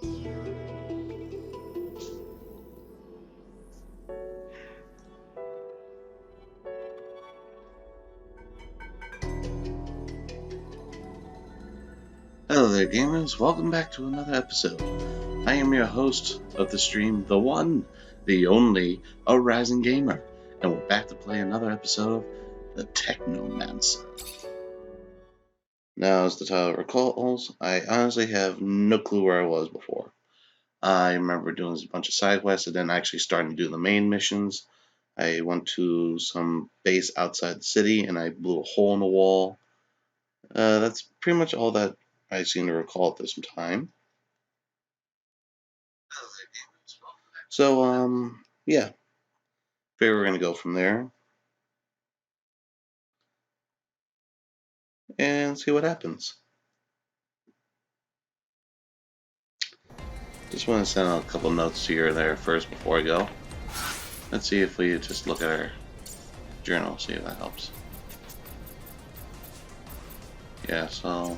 Hello there, gamers. Welcome back to another episode. I am your host of the stream, the one, the only, ArisingGamer, and we're back to play another episode of the Technomancer. Now, as the title recalls, I honestly have no clue where I was before. I remember doing a bunch of side quests and then actually starting to do the main missions. I went to some base outside the city and I blew a hole in the wall. That's pretty much all that I seem to recall at this time. So, yeah. Figure we're going to go from there and see what happens. Just want to send out a couple notes here or there first before I go. Let's see if we just look at our journal, see if that helps. Yeah, so...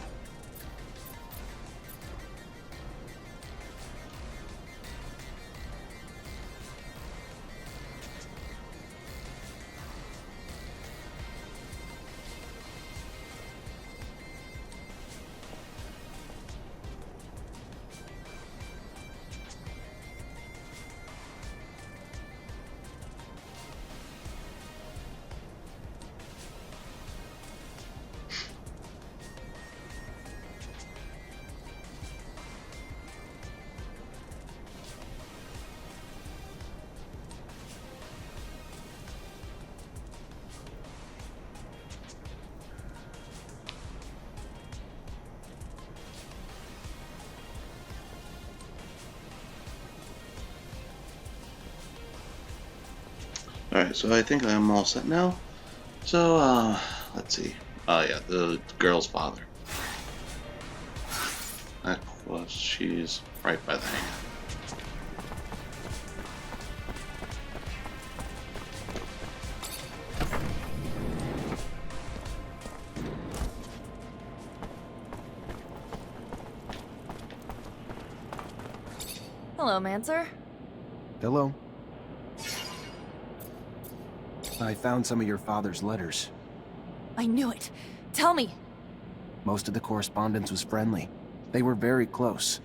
Alright, so I think I'm all set now. So, let's see. Oh yeah, the girl's father. She's right by the hangar. Hello, Mancer. Hello. I found some of your father's letters. I knew it. Tell me. Most of the correspondence was friendly. They were very close.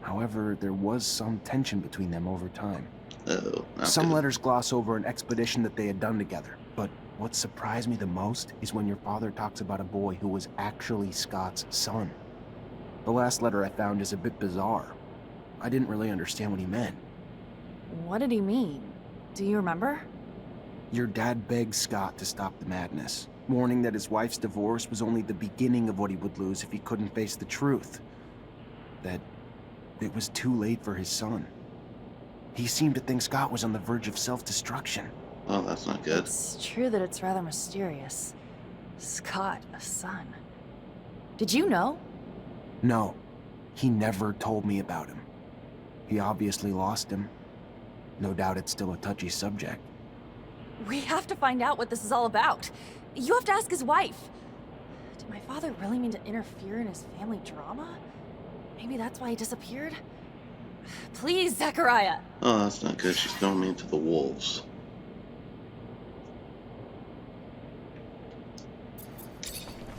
However, there was some tension between them over time. Some letters gloss over an expedition that they had done together. But what surprised me the most is when your father talks about a boy who was actually Scott's son. The last letter I found is a bit bizarre. I didn't really understand what he meant. What did he mean? Do you remember? Your dad begged Scott to stop the madness, warning that his wife's divorce was only the beginning of what he would lose if he couldn't face the truth. That it was too late for his son. He seemed to think Scott was on the verge of self-destruction. Oh, that's not good. It's true that it's rather mysterious. Scott, a son. Did you know? No, he never told me about him. He obviously lost him. No doubt it's still a touchy subject. We have to find out what this is all about. You have to ask his wife. Did my father really mean to interfere in his family drama? Maybe that's why he disappeared? Please, Zechariah! Oh, that's not good. She's throwing me into the wolves.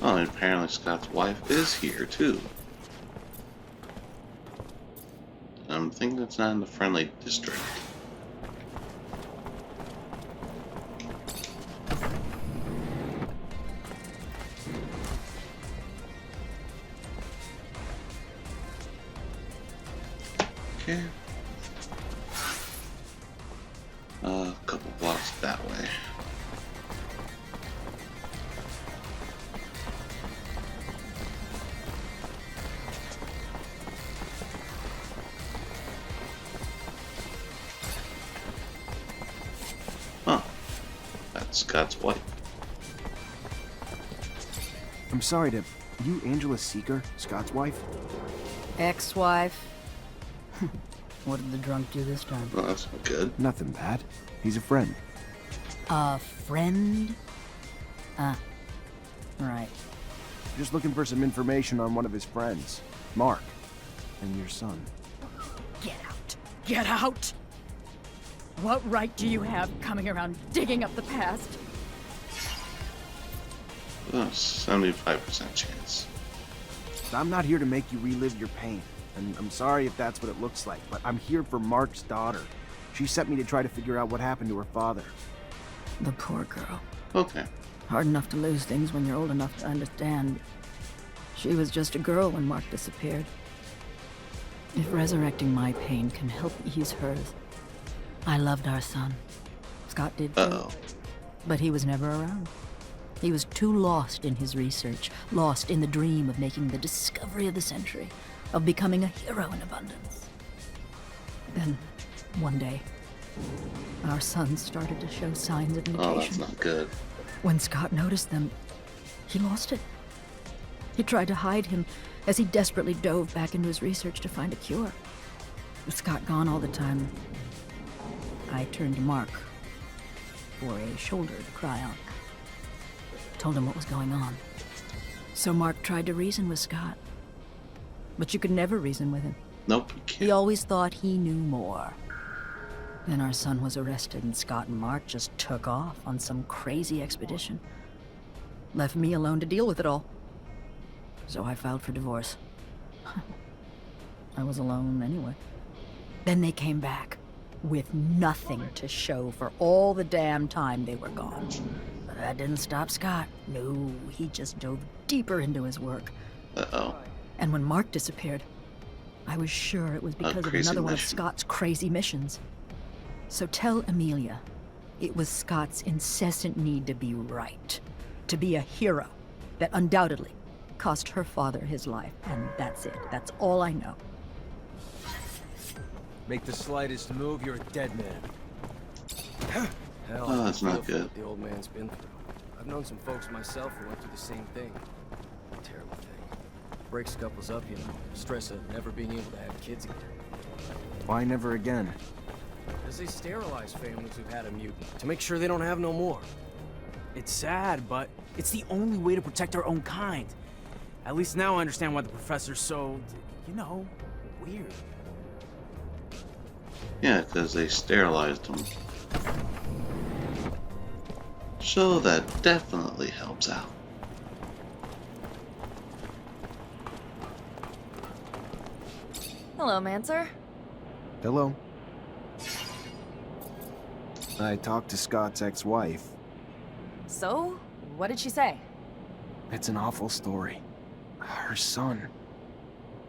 Oh, and apparently Scott's wife is here, too. I'm thinking it's not in the friendly district. Okay. A couple blocks that way. Huh. That's Scott's wife. I'm sorry to... You Angela Seeker, Scott's wife? Ex-wife. What did the drunk do this time? Oh, that's not good. Nothing bad. He's a friend. A friend? Right. Just looking for some information on one of his friends, Mark, and your son. Get out. Get out! What right do you have coming around digging up the past? 75% chance. I'm not here to make you relive your pain, and I'm sorry if that's what it looks like, but I'm here for Mark's daughter. She sent me to try to figure out what happened to her father. The poor girl. Okay. Hard enough to lose things when you're old enough to understand. She was just a girl when Mark disappeared. If resurrecting my pain can help ease hers. I loved our son. Scott did too. Uh-oh. But he was never around. He was too lost in his research, lost in the dream of making the discovery of the century, of becoming a hero in abundance. Then, one day, our son started to show signs of mutation. Oh, that's not good. When Scott noticed them, he lost it. He tried to hide him as he desperately dove back into his research to find a cure. With Scott gone all the time, I turned to Mark for a shoulder to cry on. Told him what was going on. So Mark tried to reason with Scott. But you could never reason with him. Nope, you can't. He always thought he knew more. Then our son was arrested and Scott and Mark just took off on some crazy expedition. Left me alone to deal with it all. So I filed for divorce. I was alone anyway. Then they came back with nothing to show for all the damn time they were gone. But that didn't stop Scott. No, he just dove deeper into his work. Uh-oh. And when Mark disappeared, I was sure it was because of crazy another one of mission. Scott's crazy missions. So tell Amelia, it was Scott's incessant need to be right, to be a hero, that undoubtedly cost her father his life, and that's it. That's all I know. Make the slightest move, you're a dead man. Hell, Oh, that's I not feel for good. what the old man's been through. I've known some folks myself who went through the same thing. Terrible thing. Breaks couples up, you know. Stress of never being able to have kids again. Why never again? Because they sterilize families who've had a mutant to make sure they don't have no more. It's sad, but it's the only way to protect our own kind. At least now I understand why the professor's so, you know, weird. Yeah, because they sterilized him. So that definitely helps out. Hello, Mancer. Hello? I talked to Scott's ex-wife. So, what did she say? It's an awful story. Her son.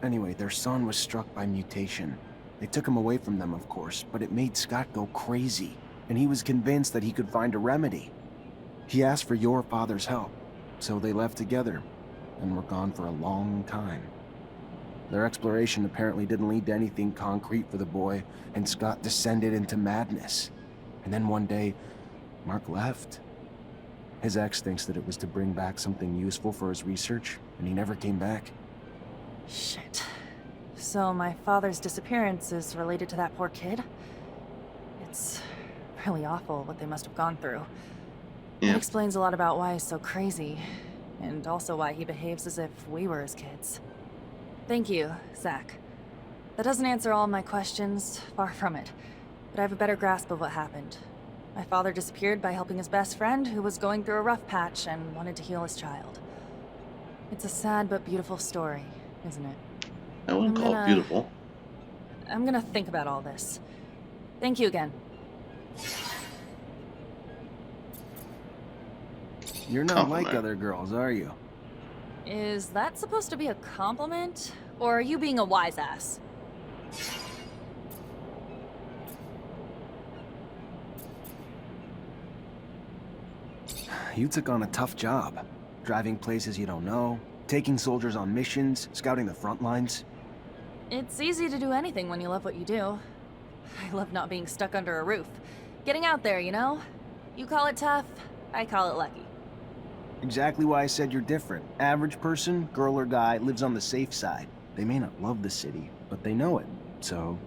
Anyway, their son was struck by mutation. They took him away from them, of course, but it made Scott go crazy, and he was convinced that he could find a remedy. He asked for your father's help, so they left together, and were gone for a long time. Their exploration apparently didn't lead to anything concrete for the boy, and Scott descended into madness. And then one day, Mark left. His ex thinks that it was to bring back something useful for his research, and he never came back. Shit. So my father's disappearance is related to that poor kid? It's really awful what they must have gone through. Yeah. That explains a lot about why he's so crazy, and also why he behaves as if we were his kids. Thank you, Zach. That doesn't answer all my questions, far from it, but I have a better grasp of what happened. My father disappeared by helping his best friend, who was going through a rough patch and wanted to heal his child. It's a sad but beautiful story, isn't it? I wouldn't call it beautiful. I'm gonna think about all this. Thank you again. You're not like Compliment. other girls, are you? Is that supposed to be a compliment? Or are you being a wise ass? You took on a tough job. Driving places you don't know, taking soldiers on missions, scouting the front lines. It's easy to do anything when you love what you do. I love not being stuck under a roof. Getting out there, you know? You call it tough, I call it lucky. Exactly why I said you're different. Average person, girl or guy, lives on the safe side. They may not love the city, but they know it, so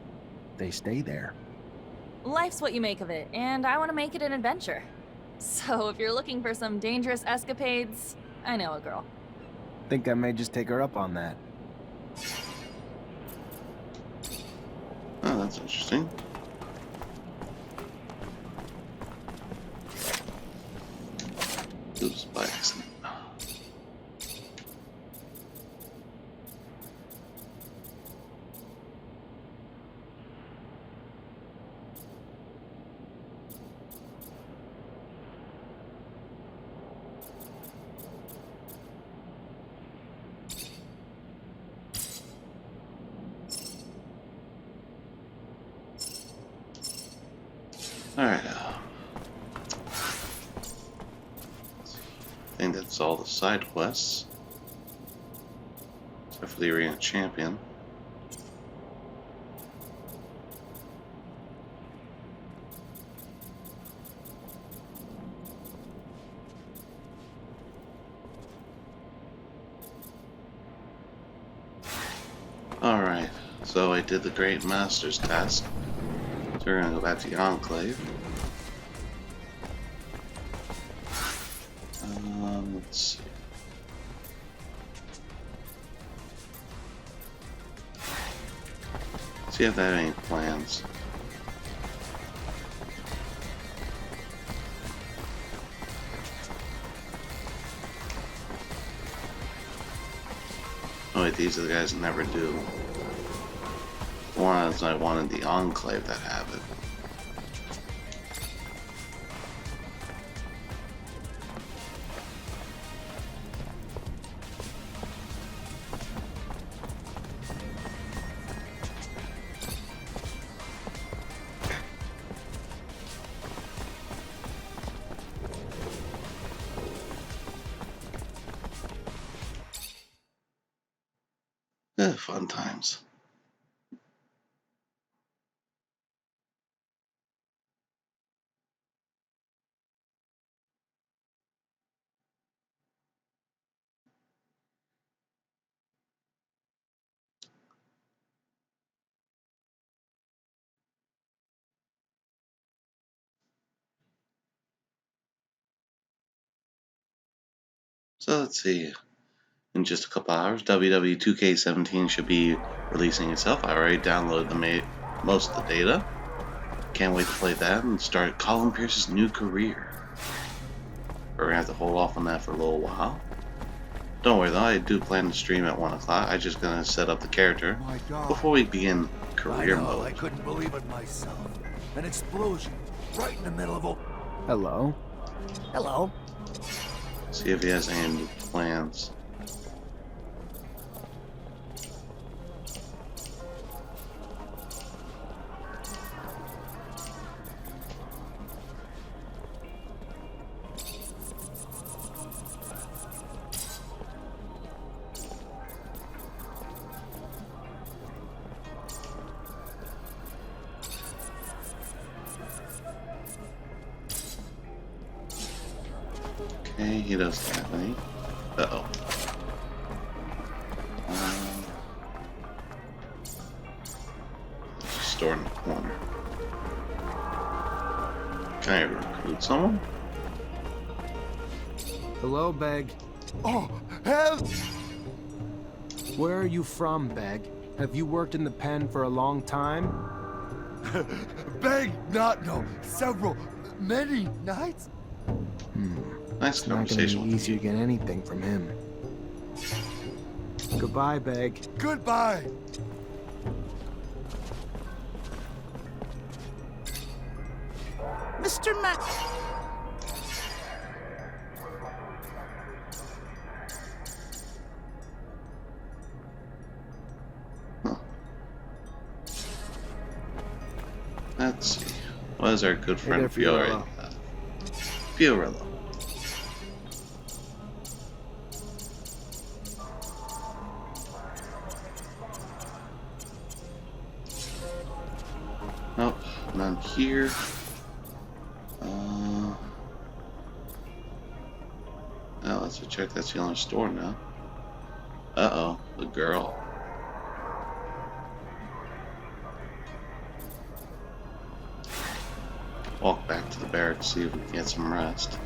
they stay there. Life's what you make of it, and I want to make it an adventure. So if you're looking for some dangerous escapades, I know a girl. Think I may just take her up on that. that's interesting. Oops, by accident. Alright, I think that's all the side quests. Except for the Arena Champion. Alright, so I did the Great Master's task. So we're gonna go back to the Enclave. Let's see. See if they have any plans. Oh wait, these are the guys that never do. One is I wanted the Enclave that have it. Fun times. So let's see. In just a couple hours, WW2K17 should be releasing itself. I already downloaded most of the data. Can't wait to play that and start Colin Pierce's new career. We're gonna have to hold off on that for a little while. Don't worry though, I do plan to stream at 1 o'clock. I'm just gonna set up the character before we begin career mode. I couldn't believe it myself. An explosion right in the middle of a... Hello? Hello? See if he has any new plans. Okay, he doesn't have any. Uh-oh. There's a store in the corner. Can I recruit someone? Hello, Beg. Oh, help! Where are you from, Beg? Have you worked in the pen for a long time? Beg not no. Several, many nights. Nice It's not gonna conversation be with easy you. to get anything from him. Goodbye, Beg. Goodbye. Mr. Mac. Let's see. What is our good friend there, Fiorello? Fiorello. Nope, none here. Now let's check. That's the only store now. Uh-oh, the girl. Walk back to the barracks, see if we can get some rest.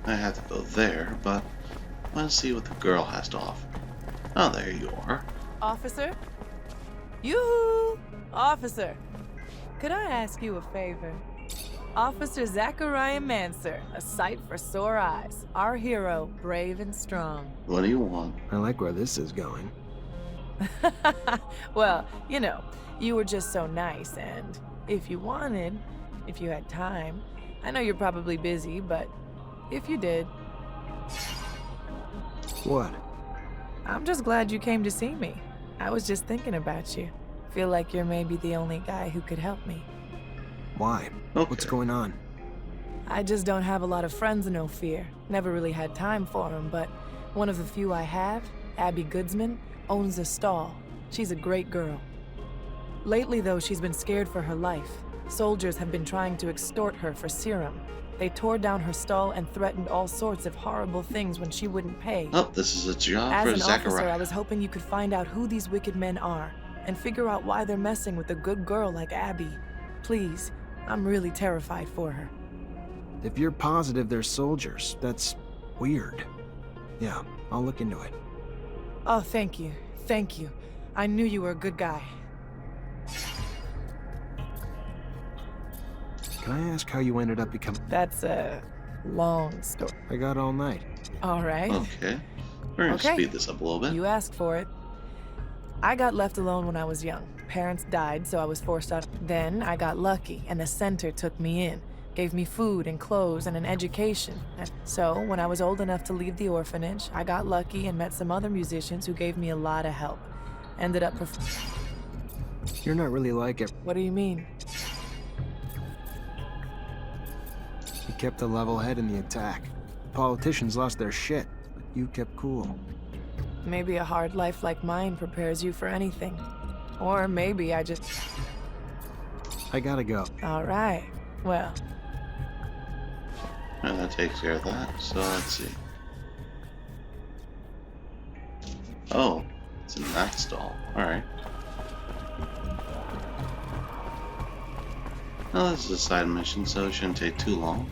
I have to go there, but let's see what the girl has to offer. Oh, there you are. Officer? Yoo-hoo! Officer, could I ask you a favor? Officer Zachariah Mancer, a sight for sore eyes. Our hero, brave and strong. What do you want? I like where this is going. Well, you know, you were just so nice, and if you wanted, if you had time, I know you're probably busy, but if you did... What? I'm just glad you came to see me. I was just thinking about you. Feel like you're maybe the only guy who could help me. Why? Okay. What's going on? I just don't have a lot of friends in Ophir. Never really had time for them, but one of the few I have, Abby Goodsman, owns a stall. She's a great girl. Lately, though, she's been scared for her life. Soldiers have been trying to extort her for serum. They tore down her stall and threatened all sorts of horrible things when she wouldn't pay. Oh, this is a job As for an officer, Zachariah. I was hoping you could find out who these wicked men are and figure out why they're messing with a good girl like Abby. Please, I'm really terrified for her. If you're positive they're soldiers, that's weird. Yeah, I'll look into it. Oh, thank you. Thank you. I knew you were a good guy. Can I ask how you ended up becoming... That's a long story. I got all night. All right. Okay. We're gonna Okay. speed this up a little bit. You asked for it. I got left alone when I was young. Parents died, so I was forced out. Then I got lucky, and the center took me in. Gave me food and clothes and an education. So when I was old enough to leave the orphanage, I got lucky and met some other musicians who gave me a lot of help. Ended up You're not really like it. What do you mean? You kept a level head in the attack. Politicians lost their shit, but you kept cool. Maybe a hard life like mine prepares you for anything. Or maybe I just... I gotta go. All right. Well, And that takes care of that. So let's see. Oh, it's in that stall. Alright. Well, this is a side mission, so it shouldn't take too long.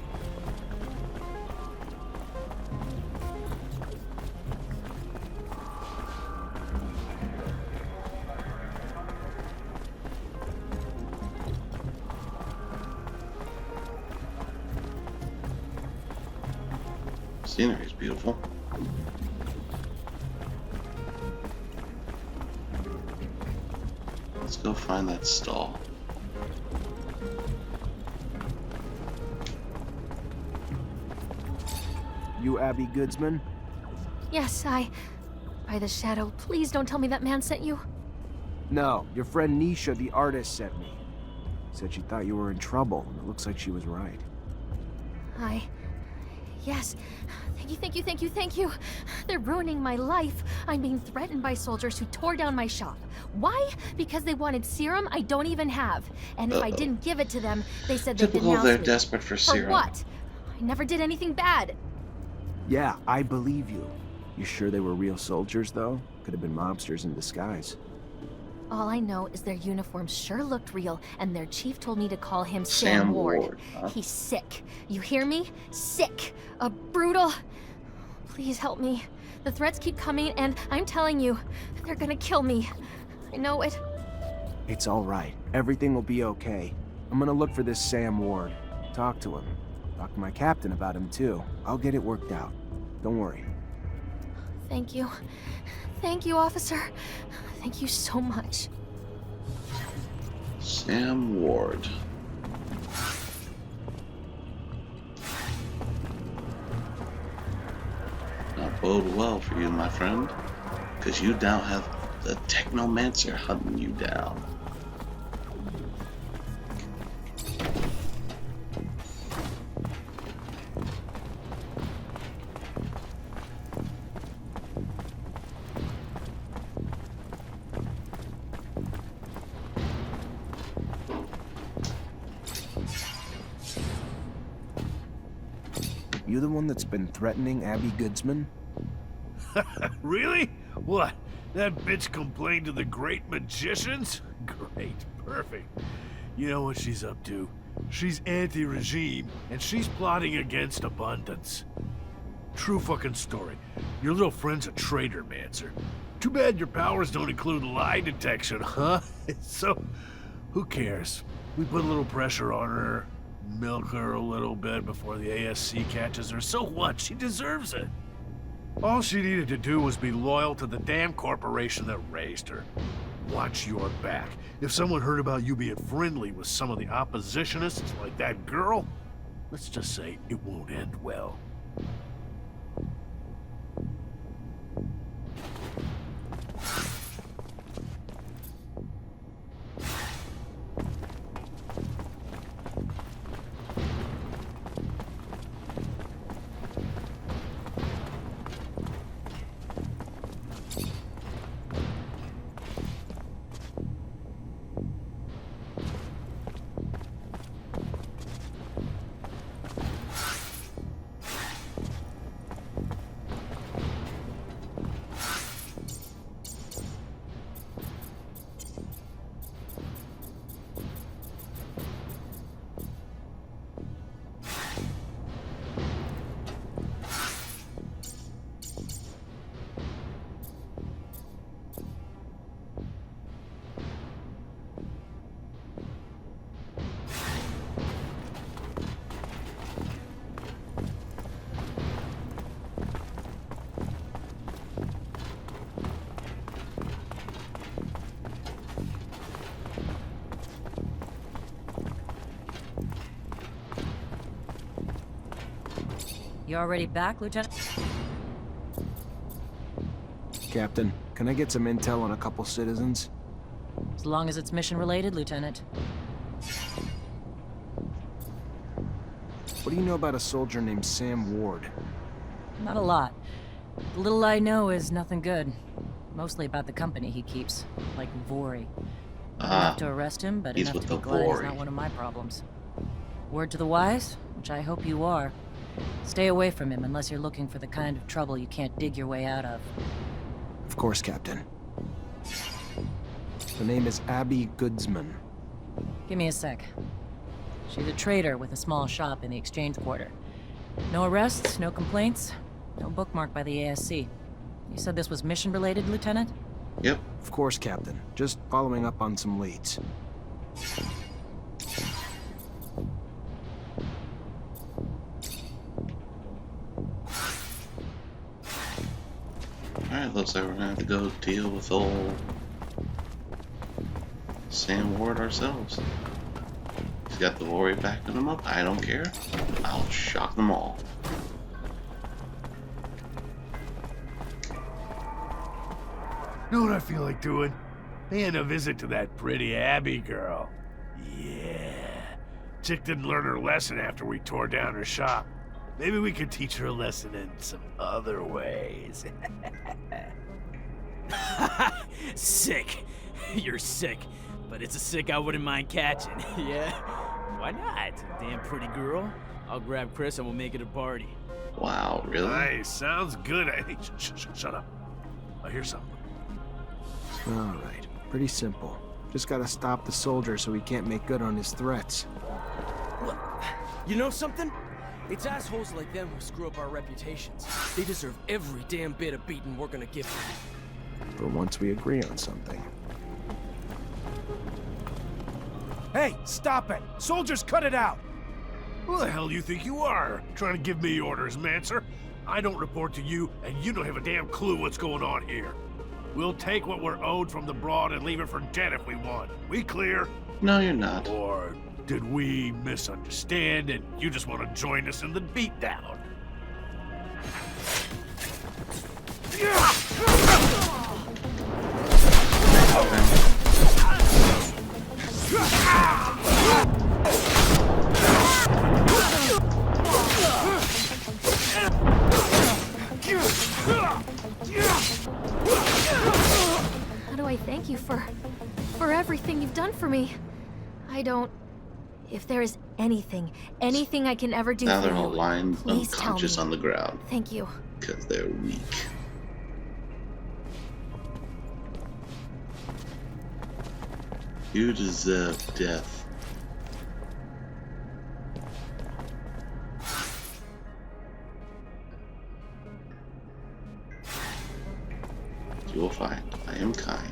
Scenery is beautiful. Let's go find that stall. You Abby Goodsman? Yes, by the shadow, please don't tell me that man sent you. No, your friend Nisha, the artist, sent me. Said she thought you were in trouble, and it looks like she was right. Yes. Thank you, thank you, thank you, thank you. They're ruining my life. I'm being threatened by soldiers who tore down my shop. Why? Because they wanted serum I don't even have. And if I didn't give it to them, they said they'd Typical, denounce they're me. desperate for serum. For what? I never did anything bad. Yeah, I believe you. You sure they were real soldiers, though? Could have been mobsters in disguise. All I know is their uniforms sure looked real, and their chief told me to call him Sam Sam Ward. Ward, huh? He's sick. You hear me? Sick. A brutal... Please help me. The threats keep coming, and I'm telling you, they're gonna kill me. I know it. It's all right. Everything will be okay. I'm gonna look for this Sam Ward. Talk to him. Talk to my captain about him, too. I'll get it worked out. Don't worry. Thank you. Thank you, officer. Thank you so much. Sam Ward. Not bode well for you, my friend, because you now have the Technomancer hunting you down. You the one that's been threatening Abby Goodsman? Really? What? That bitch complained to the great magicians? Great. Perfect. You know what she's up to. She's anti-regime, and she's plotting against abundance. true fucking story. Your little friend's a traitor, Mancer. Too bad your powers don't include lie detection, huh? So, who cares? We put a little pressure on her, milk her a little bit before the ASC catches her. So what? She deserves it. All she needed to do was be loyal to the damn corporation that raised her. Watch your back. If someone heard about you being friendly with some of the oppositionists, like that girl, let's just say it won't end well. You already back, Lieutenant? Captain, can I get some intel on a couple citizens? As long as it's mission related, Lieutenant. What do you know about a soldier named Sam Ward? Not a lot. The little I know is nothing good. Mostly about the company he keeps, like Vori. Not enough to arrest him, but he's enough with to be the glad he's Vori. not one of my problems. Word to the wise, which I hope you are. Stay away from him unless you're looking for the kind of trouble you can't dig your way out of. Of course, Captain. Her name is Abby Goodsman. Give me a sec. She's a trader with a small shop in the exchange quarter. No arrests, no complaints, no bookmark by the ASC. You said this was mission-related, Lieutenant? Yep. Of course, Captain. Just following up on some leads. Alright, looks like we're gonna have to go deal with old Sam Ward ourselves. He's got the Vori backing him up. I don't care. I'll shock them all. Know what I feel like doing? Paying a visit to that pretty Abby girl. Yeah. Chick didn't learn her lesson after we tore down her shop. Maybe we could teach her a lesson in some other ways. Sick. You're sick. But it's a sick I wouldn't mind catching. Yeah? Why not? Damn pretty girl. I'll grab Chris and we'll make it a party. Wow, really? Nice, sounds good. Hey, shut up. I hear something. Alright, pretty simple. Just gotta stop the soldier so he can't make good on his threats. Look, you know something? It's assholes like them who screw up our reputations. They deserve every damn bit of beating we're gonna give them. For once we agree on something. Hey, stop it! Soldiers, cut it out! Who the hell do you think you are? Trying to give me orders, Mancer? I don't report to you, and you don't have a damn clue what's going on here. We'll take what we're owed from the broad and leave it for dead if we want. We clear? No, you're not. Or did we misunderstand and you just want to join us in the beatdown? How do I thank you for everything you've done for me? I don't... If there is anything I can ever do Now for they're all you, lying please tell unconscious me. on the ground Thank you. because they're weak. You deserve death. You will find I am kind.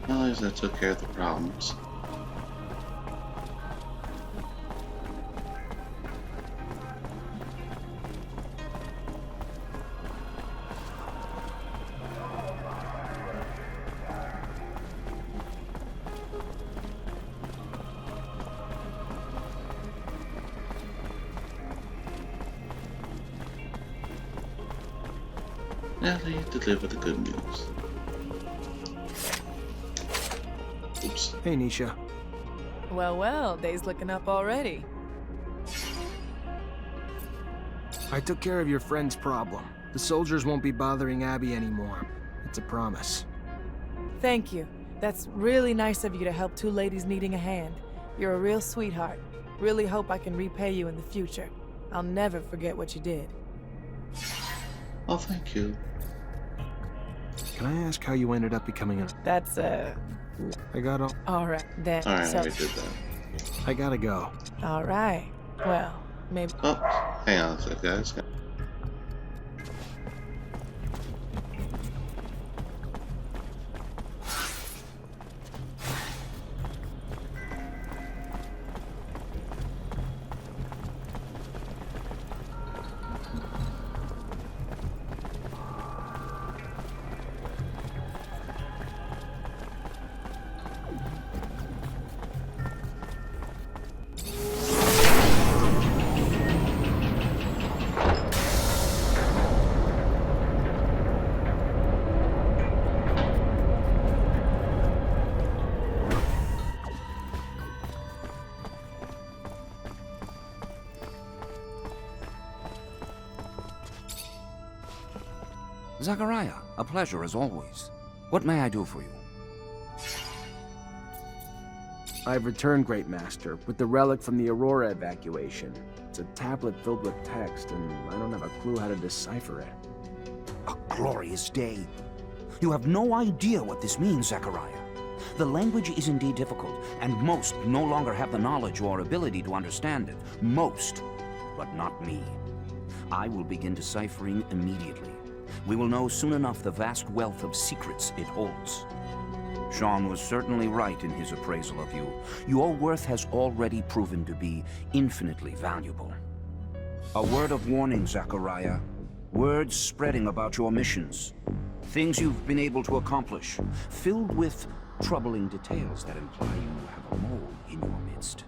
Well, at least I took care of the problems. Ellie delivered the good news. Oops. Hey, Nisha. Well, well, day's looking up already. I took care of your friend's problem. The soldiers won't be bothering Abby anymore. It's a promise. Thank you. That's really nice of you to help two ladies needing a hand. You're a real sweetheart. Really hope I can repay you in the future. I'll never forget what you did. Oh, thank you. Can I ask how you ended up becoming a... That's, I got all... Alright, then. Alright, So, I did that. I gotta go. alright. Well, maybe... Oh, hang on a sec, guys. Zachariah, a pleasure as always. What may I do for you? I've returned, Great Master, with the relic from the Aurora evacuation. It's a tablet filled with text, and I don't have a clue how to decipher it. A glorious day. You have no idea what this means, Zachariah. The language is indeed difficult, and most no longer have the knowledge or ability to understand it. Most, but not me. I will begin deciphering immediately. We will know soon enough the vast wealth of secrets it holds. Sean was certainly right in his appraisal of you. Your worth has already proven to be infinitely valuable. A word of warning, Zachariah. Words spreading about your missions. Things you've been able to accomplish, filled with troubling details that imply you have a mole in your midst.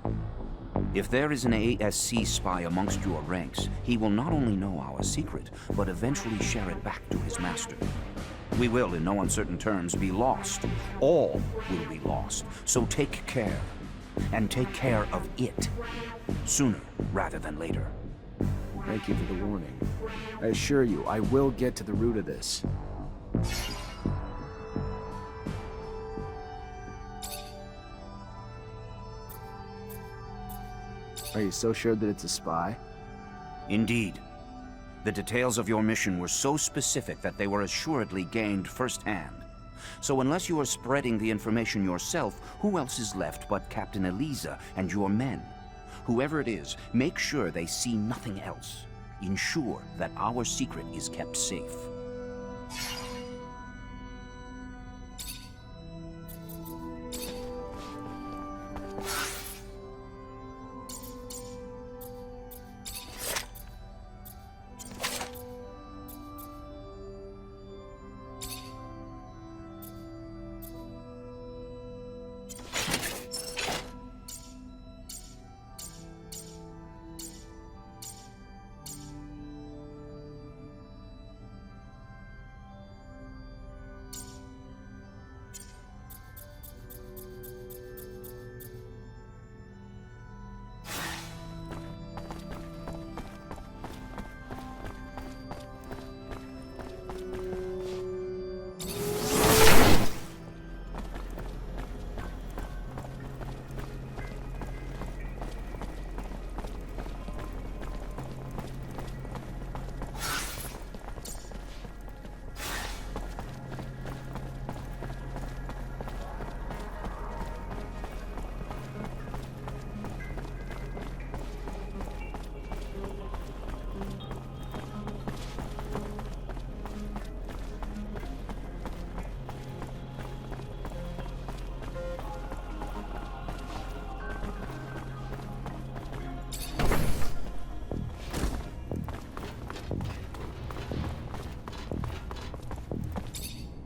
If there is an ASC spy amongst your ranks, he will not only know our secret, but eventually share it back to his master. We will, in no uncertain terms, be lost. All will be lost. So take care. And take care of it. Sooner rather than later. Thank you for the warning. I assure you, I will get to the root of this. Are you so sure that it's a spy? Indeed. The details of your mission were so specific that they were assuredly gained firsthand. So unless you are spreading the information yourself, who else is left but Captain Eliza and your men? Whoever it is, make sure they see nothing else. Ensure that our secret is kept safe.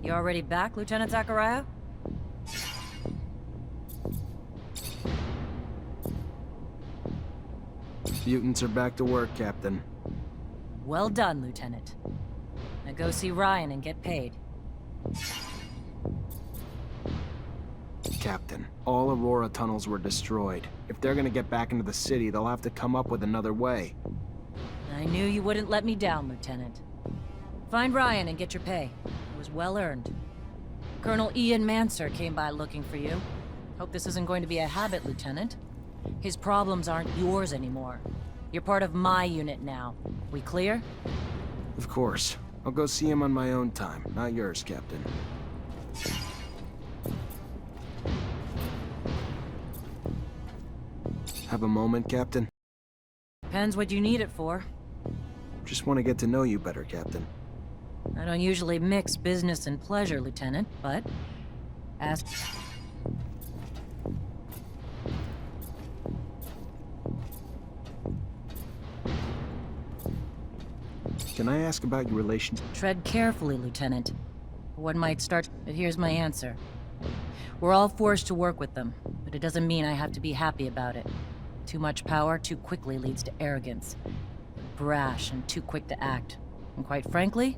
You already back, Lieutenant Zachariah? Mutants are back to work, Captain. Well done, Lieutenant. Now go see Ryan and get paid. Captain, all Aurora tunnels were destroyed. If they're gonna get back into the city, they'll have to come up with another way. I knew you wouldn't let me down, Lieutenant. Find Ryan and get your pay. It was well earned. Colonel Ian Mancer came by looking for you. Hope this isn't going to be a habit, Lieutenant. His problems aren't yours anymore. You're part of my unit now. We clear? Of course. I'll go see him on my own time, not yours, Captain. Have a moment, Captain? Depends what you need it for. Just want to get to know you better, Captain. I don't usually mix business and pleasure, Lieutenant, but... ask... Can I ask about your relation? Tread carefully, Lieutenant. One might start... But here's my answer. We're all forced to work with them, but it doesn't mean I have to be happy about it. Too much power too quickly leads to arrogance. They're brash and too quick to act. And quite frankly,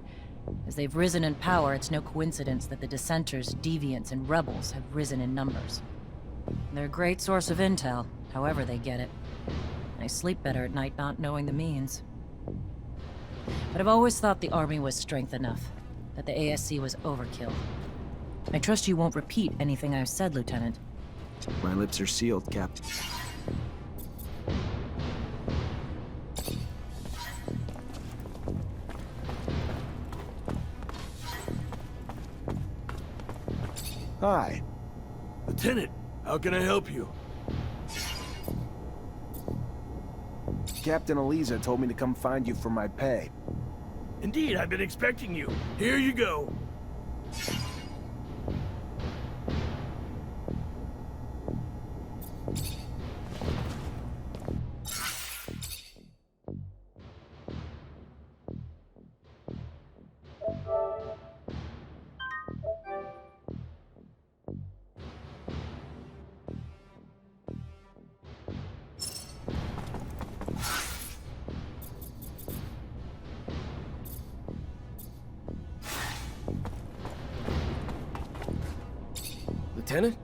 as they've risen in power, it's no coincidence that the dissenters, deviants, and rebels have risen in numbers. They're a great source of intel, however they get it. I sleep better at night not knowing the means. But I've always thought the army was strength enough, that the ASC was overkill. I trust you won't repeat anything I've said, Lieutenant. My lips are sealed, Captain. Hi. Lieutenant, how can I help you? Captain Eliza told me to come find you for my pay. Indeed, I've been expecting you. Here you go. Lieutenant?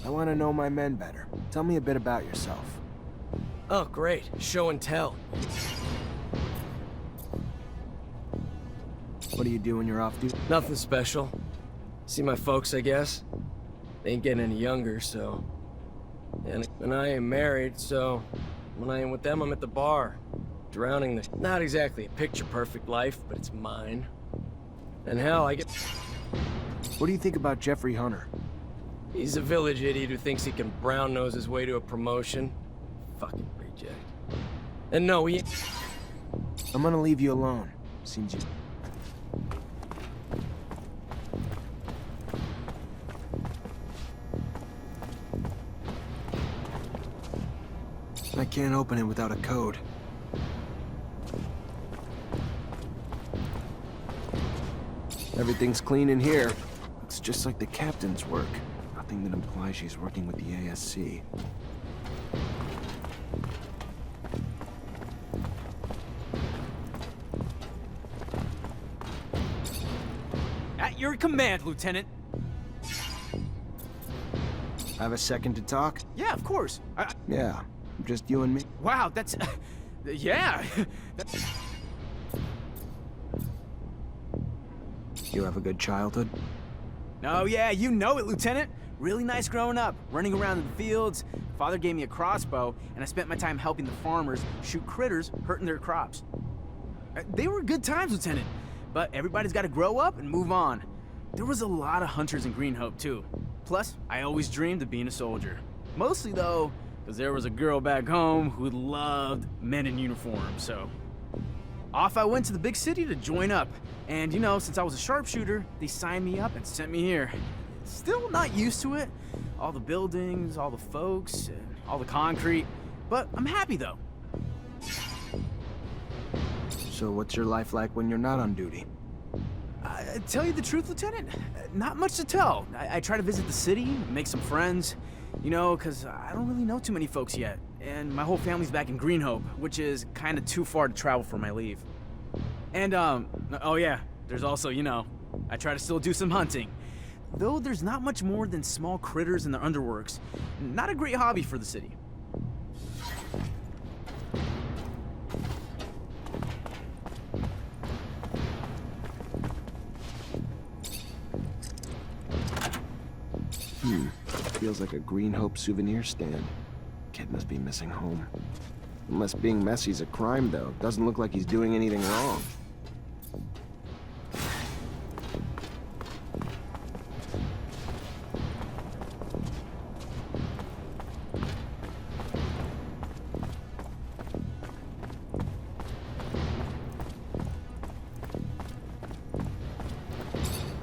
I want to know my men better. Tell me a bit about yourself. Oh, great. Show and tell. What do you do when you're off duty? Nothing special. See my folks, I guess. They ain't getting any younger, so... And I am married, so... When I am with them, I'm at the bar. Drowning the... Not exactly a picture-perfect life, but it's mine. And hell, I get... What do you think about Jeffrey Hunter? He's a village idiot who thinks he can brown-nose his way to a promotion. Fucking reject. And no, he... I'm gonna leave you alone. Seems you... I can't open it without a code. Everything's clean in here. Looks just like the captain's work. Nothing that implies she's working with the ASC. At your command, Lieutenant. Have a second to talk? Yeah, of course. Yeah, just you and me. Wow, that's... yeah. You have a good childhood? Oh, yeah, you know it, Lieutenant. Really nice growing up, running around in the fields. Father gave me a crossbow, and I spent my time helping the farmers shoot critters hurting their crops. They were good times, Lieutenant, but everybody's got to grow up and move on. There was a lot of hunters in Green Hope, too. Plus, I always dreamed of being a soldier. Mostly, though, because there was a girl back home who loved men in uniform, so... Off I went to the big city to join up. And, you know, since I was a sharpshooter, they signed me up and sent me here. Still not used to it. All the buildings, all the folks, all the concrete. But I'm happy, though. So what's your life like when you're not on duty? Tell you the truth, Lieutenant, not much to tell. I try to visit the city, make some friends, you know, because I don't really know too many folks yet. And my whole family's back in Greenhope, which is kind of too far to travel for my leave. And, oh yeah, there's also, you know, I try to still do some hunting. Though there's not much more than small critters in the underworks. Not a great hobby for the city. Feels like a Greenhope souvenir stand. Kid must be missing home. Unless being messy's a crime, though. Doesn't look like he's doing anything wrong.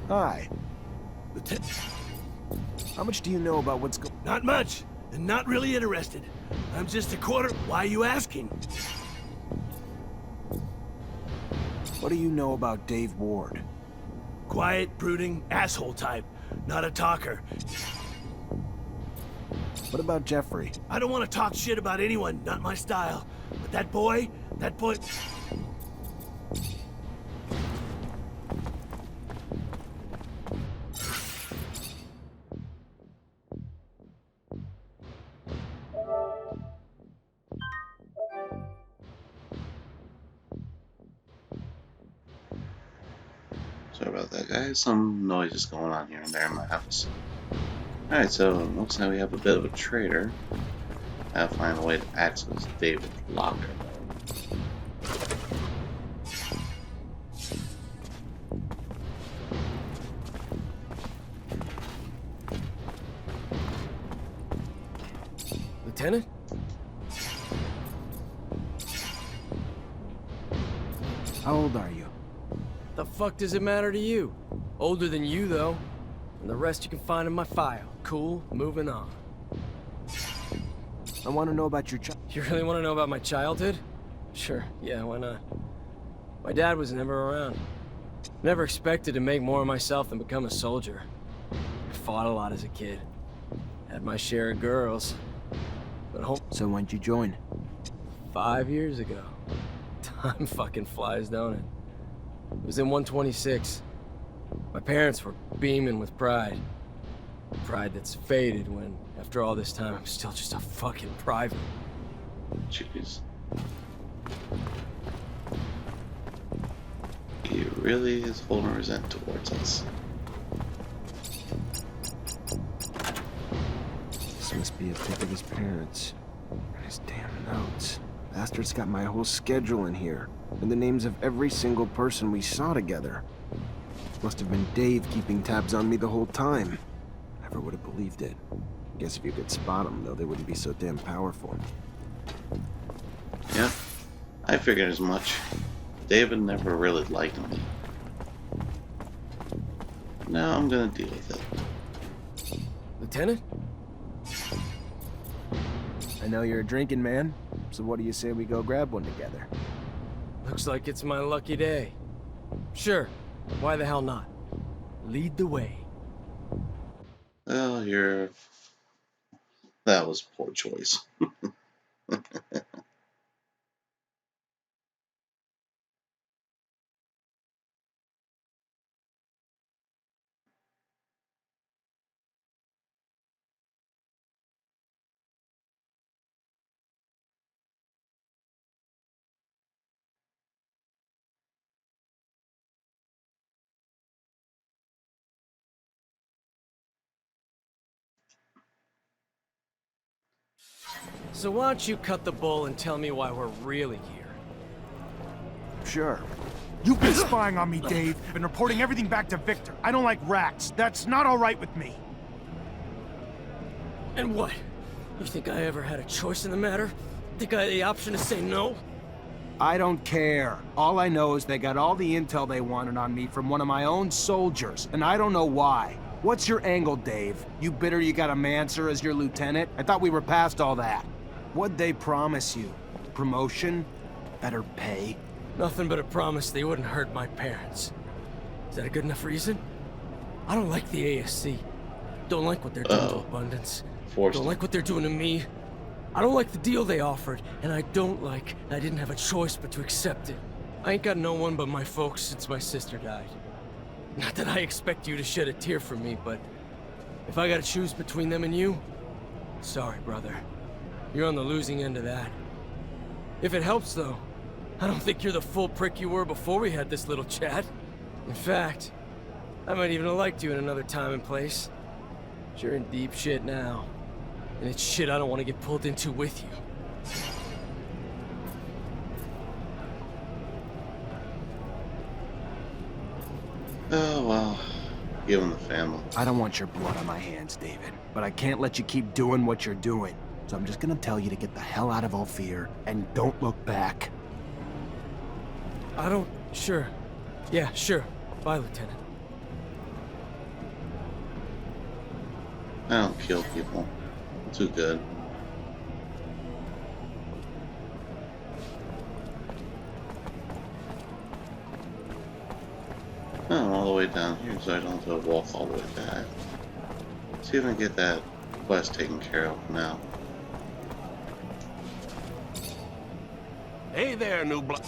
Hi. How much do you know about what's going? Not much, and not really interested. I'm just a quarter. Why are you asking? What do you know about Dave Ward? Quiet, brooding, asshole type. Not a talker. What about Jeffrey? I don't want to talk shit about anyone, not my style. But that boy... Sorry about that, guys. Some noise is going on here and there in my house. Alright, so looks like we have a bit of a traitor. I'll find a way to access David's locker. Lieutenant? How old are you? The fuck does it matter to you? Older than you, though. And the rest you can find in my file. Cool, moving on. I want to know about your You really want to know about my childhood? Sure, yeah, why not? My dad was never around. Never expected to make more of myself than become a soldier. I fought a lot as a kid. Had my share of girls. But So when'd you join? 5 years ago. Time fucking flies, don't it? It was in 126. My parents were beaming with pride. Pride that's faded when, after all this time, I'm still just a fucking private. Jeez. He really is holding resent towards us. This must be a pic of his parents. His damn notes. Bastard's got my whole schedule in here, and the names of every single person we saw together. Must have been Dave keeping tabs on me the whole time. Never would have believed it. Guess if you could spot them, though, they wouldn't be so damn powerful. Yeah, I figured as much. David never really liked me. Now I'm gonna deal with it. Lieutenant? I know you're a drinking man, so what do you say we go grab one together? Looks like it's my lucky day. Sure, why the hell not? Lead the way. Well, that was a poor choice. So why don't you cut the bull and tell me why we're really here? Sure. You've been spying on me, Dave, and reporting everything back to Victor. I don't like rats. That's not all right with me. And what? You think I ever had a choice in the matter? Think I had the option to say no? I don't care. All I know is they got all the intel they wanted on me from one of my own soldiers, and I don't know why. What's your angle, Dave? You bitter you got a Mancer as your lieutenant? I thought we were past all that. What'd they promise you? Promotion? Better pay? Nothing but a promise they wouldn't hurt my parents. Is that a good enough reason? I don't like the ASC. Don't like what they're doing to Abundance. Don't like what they're doing to me. I don't like the deal they offered, and I don't like that I didn't have a choice but to accept it. I ain't got no one but my folks since my sister died. Not that I expect you to shed a tear for me, but if I gotta choose between them and you, sorry, brother. You're on the losing end of that. If it helps, though, I don't think you're the full prick you were before we had this little chat. In fact, I might even have liked you in another time and place. But you're in deep shit now. And it's shit I don't want to get pulled into with you. Oh, well. Give him the family. I don't want your blood on my hands, David. But I can't let you keep doing what you're doing. So I'm just gonna tell you to get the hell out of Ophir and don't look back. Sure. Yeah, sure. Bye, Lieutenant. I don't kill people. Too good. Oh, I'm all the way down here, so I don't have to walk all the way back. See if I can get that quest taken care of now. Hey there, new blood.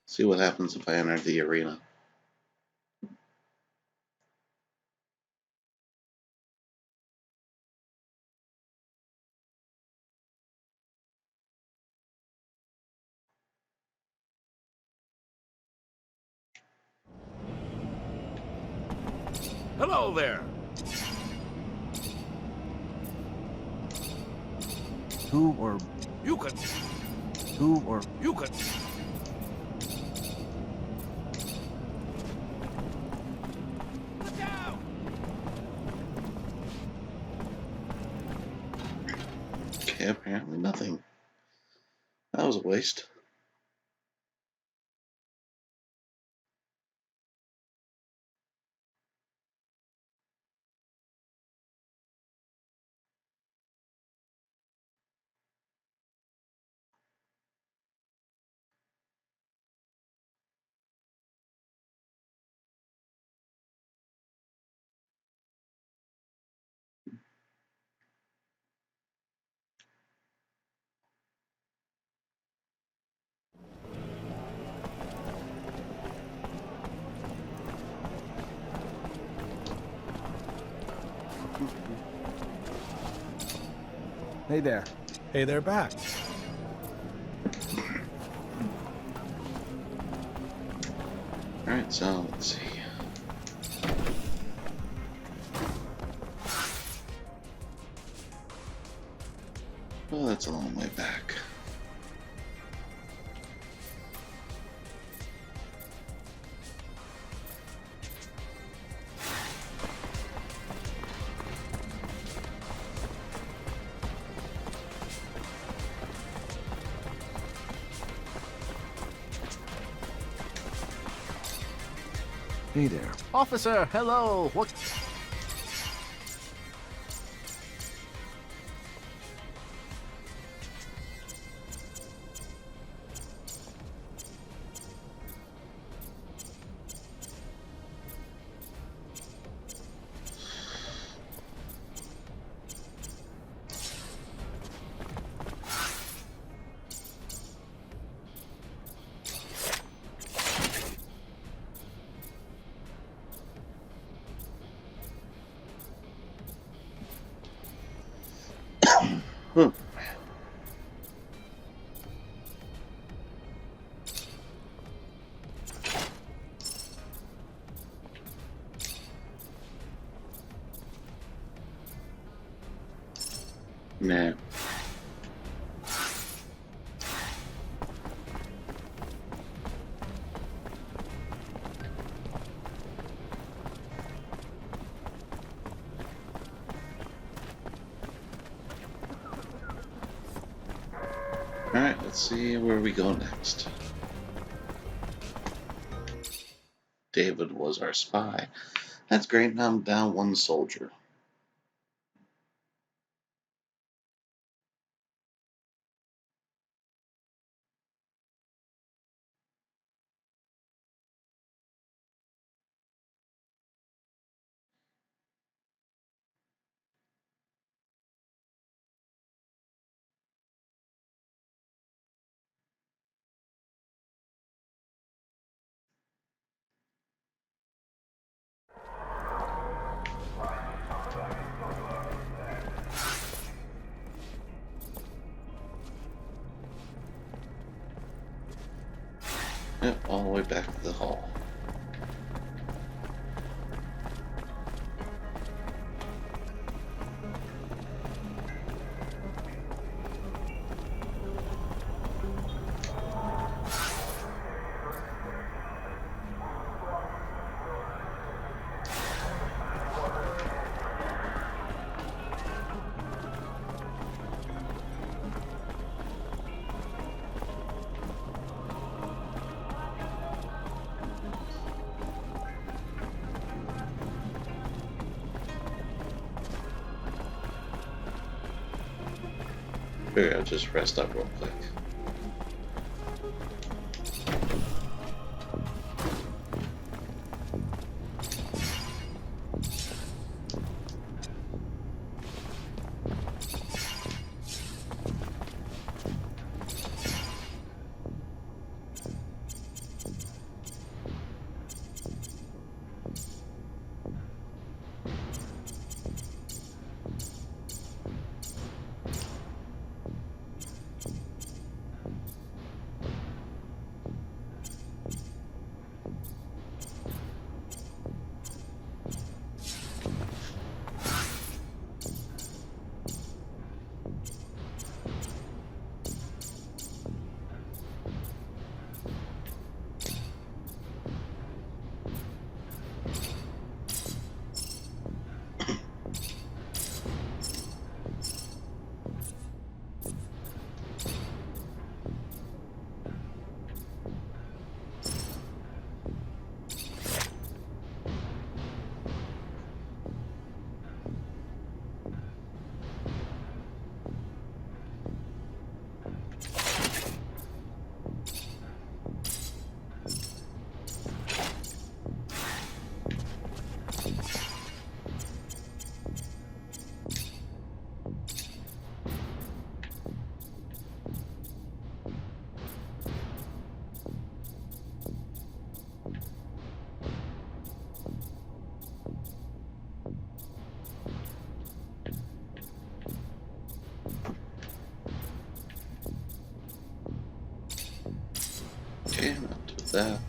See what happens if I enter the arena. Hello there. Who or You could. Look out! Okay, apparently nothing. That was a waste. Hey there. Hey, they're back. Alright, so let's see. Oh, that's a long way back. Hey there. Officer, hello. What? Hmm. Nah. Alright, let's see where we go next. David was our spy. That's great, now I'm down one soldier. Yep, all the way back to the hall. Figure I'll just rest up real quick. Okay, not do that.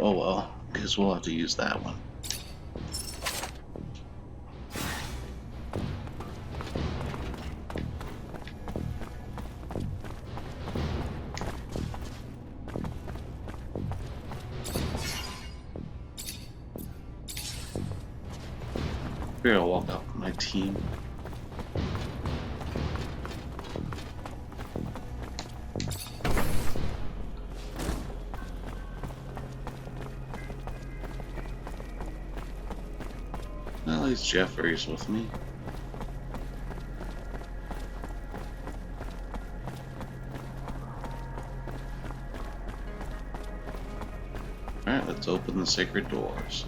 Oh well, guess we'll have to use that one. Maybe I'll walk out with my team. At least Jeffrey's with me. Alright, let's open the sacred doors.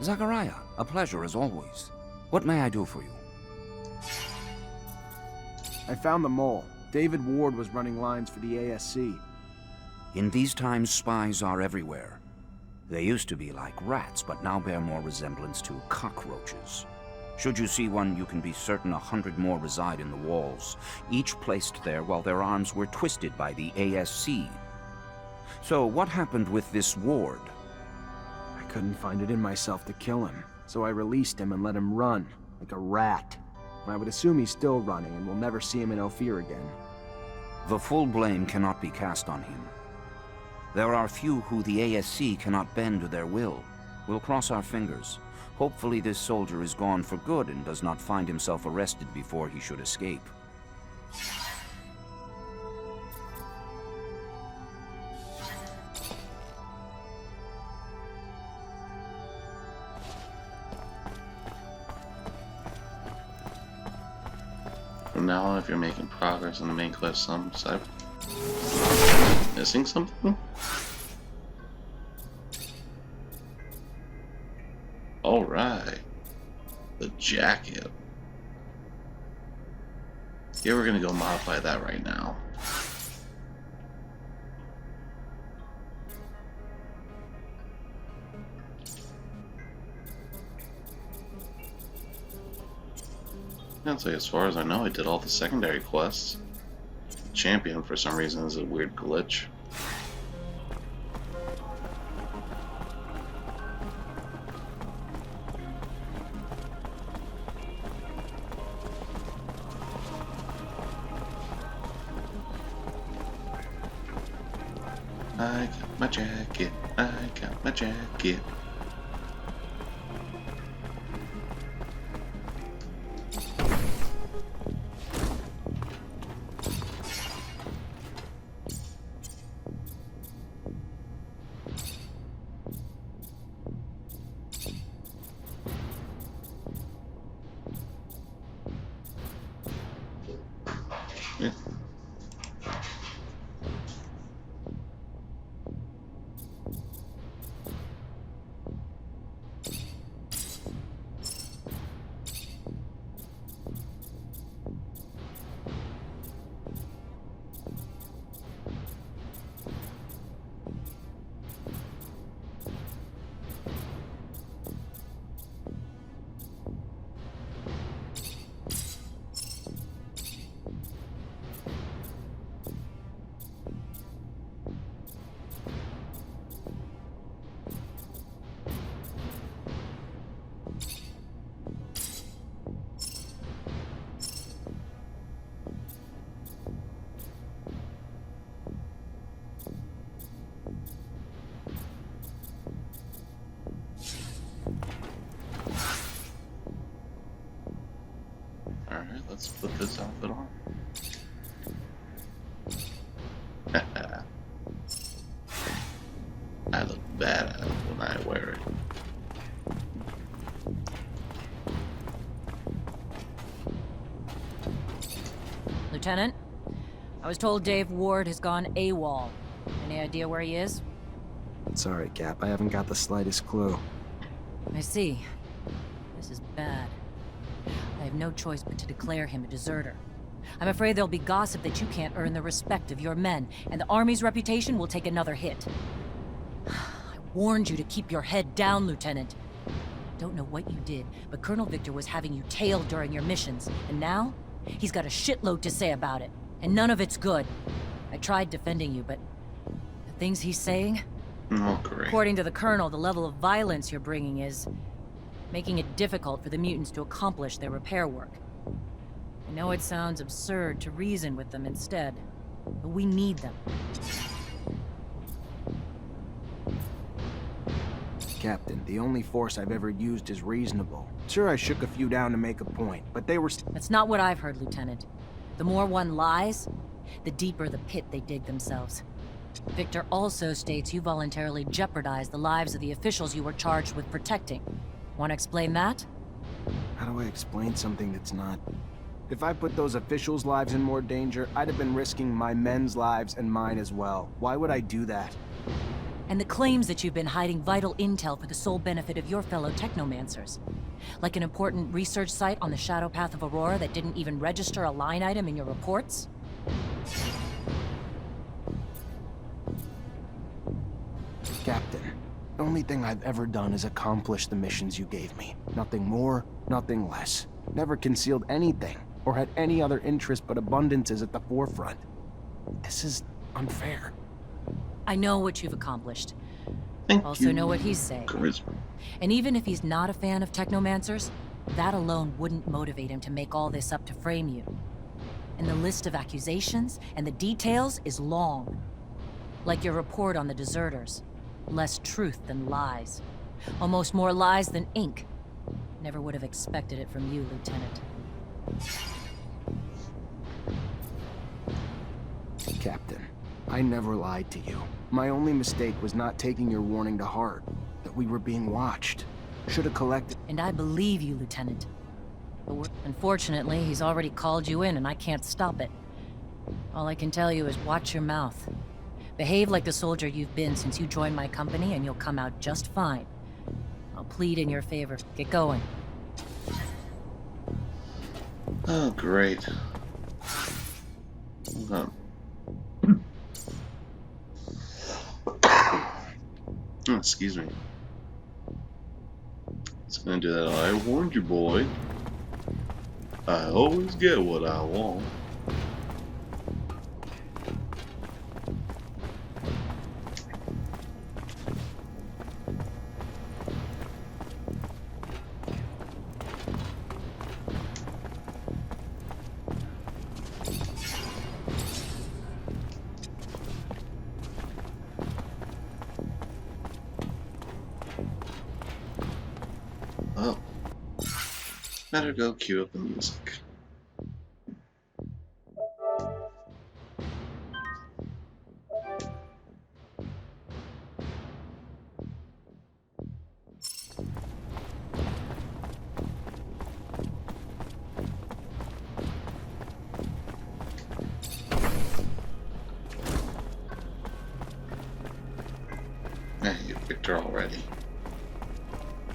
Zachariah, a pleasure as always. What may I do for you? I found the mole. David Ward was running lines for the ASC. In these times, spies are everywhere. They used to be like rats, but now bear more resemblance to cockroaches. Should you see one, you can be certain 100 more reside in the walls, each placed there while their arms were twisted by the ASC. So what happened with this ward? I couldn't find it in myself to kill him, so I released him and let him run, like a rat. I would assume he's still running and we'll never see him in Ophir again. The full blame cannot be cast on him. There are few who the ASC cannot bend to their will. We'll cross our fingers. Hopefully this soldier is gone for good and does not find himself arrested before he should escape. From now on, if you're making progress in the main quest, missing something? Alright. The jacket. Yeah, we're gonna go modify that right now. I'd say, as far as I know, I did all the secondary quests. Champion, for some reason, is a weird glitch. I got my jacket, I got my jacket. Yeah. Alright, let's put this outfit on. I look badass when I wear it. Lieutenant, I was told Dave Ward has gone AWOL. Any idea where he is? Sorry, Cap, I haven't got the slightest clue. I see. This is bad. I have no choice but to declare him a deserter. I'm afraid there'll be gossip that you can't earn the respect of your men, and the Army's reputation will take another hit. I warned you to keep your head down, Lieutenant. Don't know what you did, but Colonel Victor was having you tailed during your missions, and now he's got a shitload to say about it, and none of it's good. I tried defending you, but the things he's saying? Oh, great. According to the Colonel, the level of violence you're bringing is making it difficult for the mutants to accomplish their repair work. I know it sounds absurd to reason with them instead, but we need them. Captain, the only force I've ever used is reasonable. Sure, I shook a few down to make a point, but they were... That's not what I've heard, Lieutenant. The more one lies, the deeper the pit they dig themselves. Victor also states you voluntarily jeopardized the lives of the officials you were charged with protecting. Want to explain that? How do I explain something that's not... If I put those officials' lives in more danger, I'd have been risking my men's lives and mine as well. Why would I do that? And the claims that you've been hiding vital intel for the sole benefit of your fellow Technomancers. Like an important research site on the shadow path of Aurora that didn't even register a line item in your reports? Captain, the only thing I've ever done is accomplish the missions you gave me. Nothing more, nothing less. Never concealed anything, or had any other interest but abundances at the forefront. This is unfair. I know what you've accomplished. Thank Also you. know what he's saying. Charisma. And even if he's not a fan of Technomancers, that alone wouldn't motivate him to make all this up to frame you. And the list of accusations and the details is long. Like your report on the deserters. Less truth than lies. Almost more lies than ink. Never would have expected it from you, Lieutenant. Captain, I never lied to you. My only mistake was not taking your warning to heart, that we were being watched. Should have collected... And I believe you, Lieutenant. But unfortunately, he's already called you in and I can't stop it. All I can tell you is watch your mouth. Behave like the soldier you've been since you joined my company and you'll come out just fine. I'll plead in your favor. Get going. Oh, great. Hold on. Oh, excuse me. It's gonna do that. I warned you, boy. I always get what I want. Oh. Better go cue up the music. Yeah, you picked her already.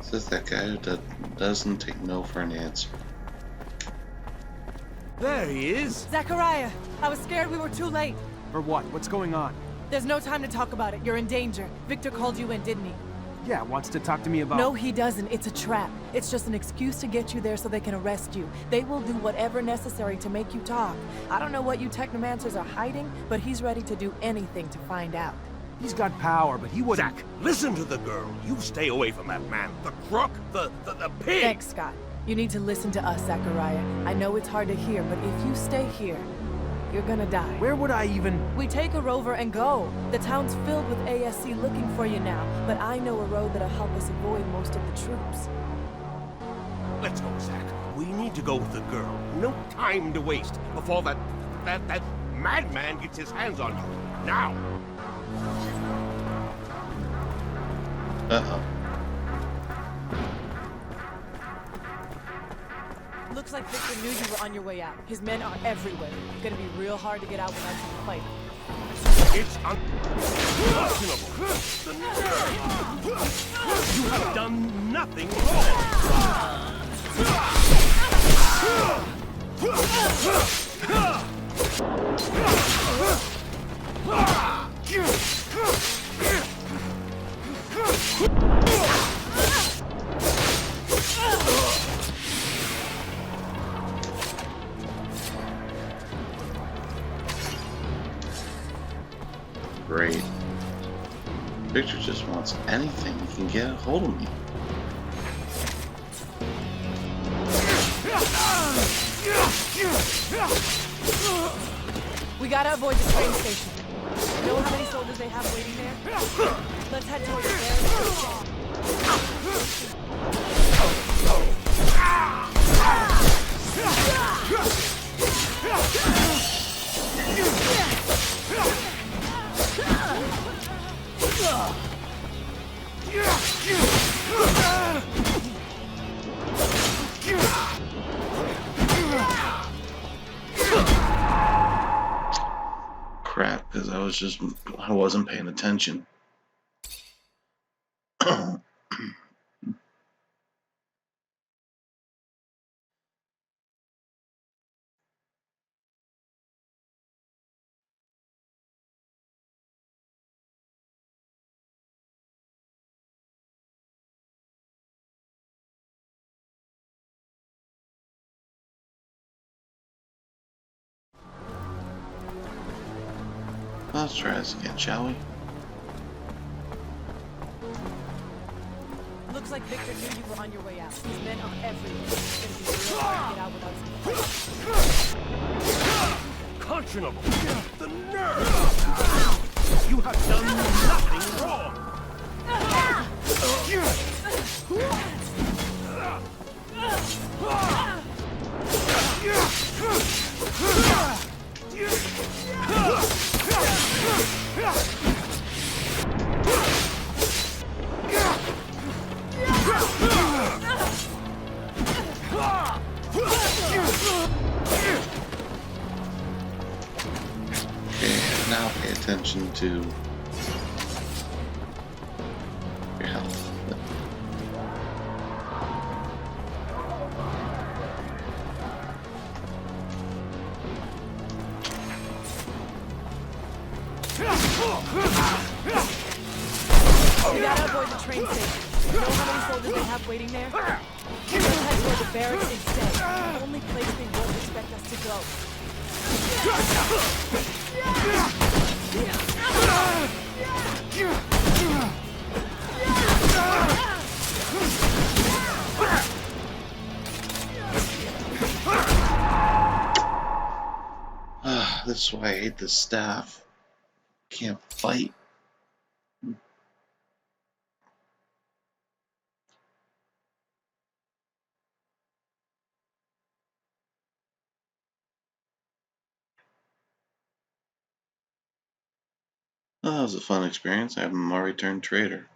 Says that guy who doesn't take no for an answer. There he is. Zachariah, I was scared we were too late. For what? What's going on? There's no time to talk about it. You're in danger. Victor called you in, didn't he? Yeah, wants to talk to me about... No, he doesn't. It's a trap. It's just an excuse to get you there so they can arrest you. They will do whatever necessary to make you talk. I don't know what you Technomancers are hiding, but he's ready to do anything to find out. He's got power, but he wouldn't... Zach, listen to the girl. You stay away from that man. The crook, the pig. Thanks, Scott. You need to listen to us, Zachariah. I know it's hard to hear, but if you stay here, you're gonna die. Where would I even... We take a rover and go. The town's filled with ASC looking for you now, but I know a road that'll help us avoid most of the troops. Let's go, Zach. We need to go with the girl. No time to waste before that madman gets his hands on you. Now! Uh-oh. Looks like Victor knew you were on your way out. His men are everywhere. Gonna be real hard to get out without some fight. It's unconscionable. You have done nothing Great. Victor just wants anything he can get a hold of me. We gotta avoid the train station. You know how many soldiers they have waiting there? Let's head towards Crap, because I wasn't paying attention. Let's try this again, shall we? Looks like Victor knew you were on your way out. These men are everywhere. It's gonna be real hard to get out without some fight. Unconscionable! The nerve! You have done nothing wrong! Now pay attention to your health. We gotta avoid the train station. You know how many soldiers they have waiting there? We'll head toward the barracks instead. The only place they won't expect us to go. This is why I hate the staff. Can't fight. Well, that was a fun experience. I'm a returned trader.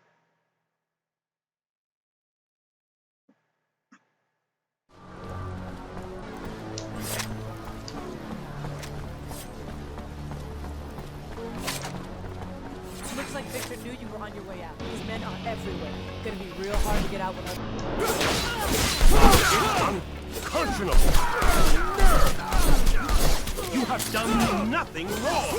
Looks like Victor knew you were on your way out. These men are everywhere. It's gonna be real hard to get out without... Unconscionable! Nerve! You have done nothing wrong!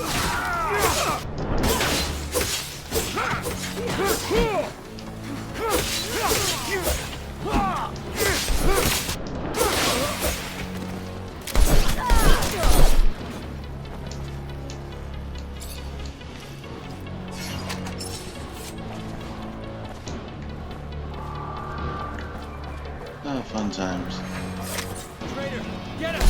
Oh, fun times. Traitor, get him!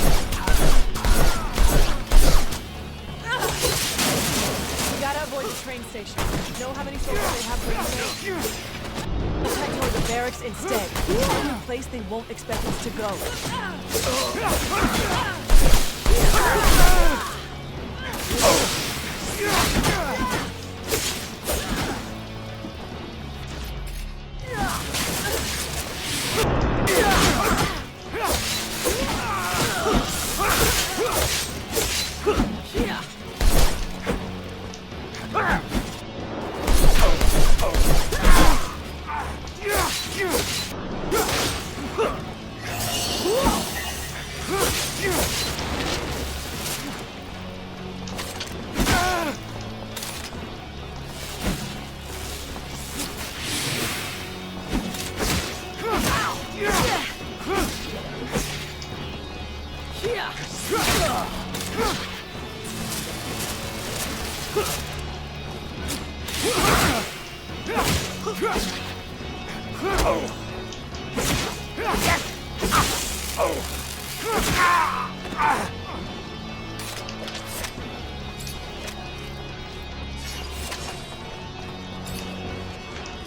We gotta avoid the train station. You know how many soldiers they have waiting there? We'll head toward the barracks instead. The only place they won't expect us to go.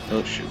Oh shoot.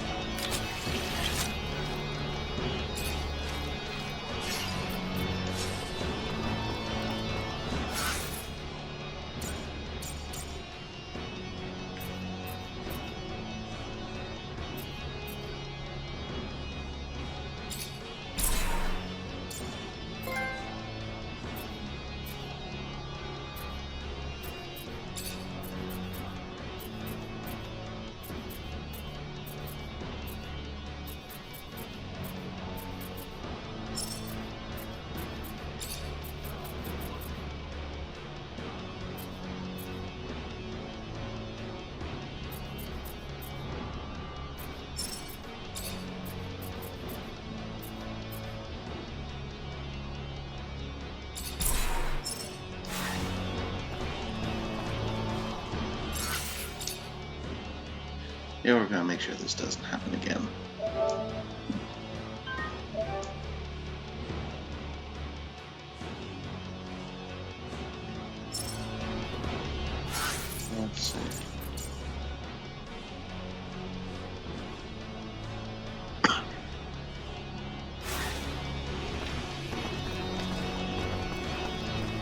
Yeah, we're gonna make sure this doesn't happen again. Let's see.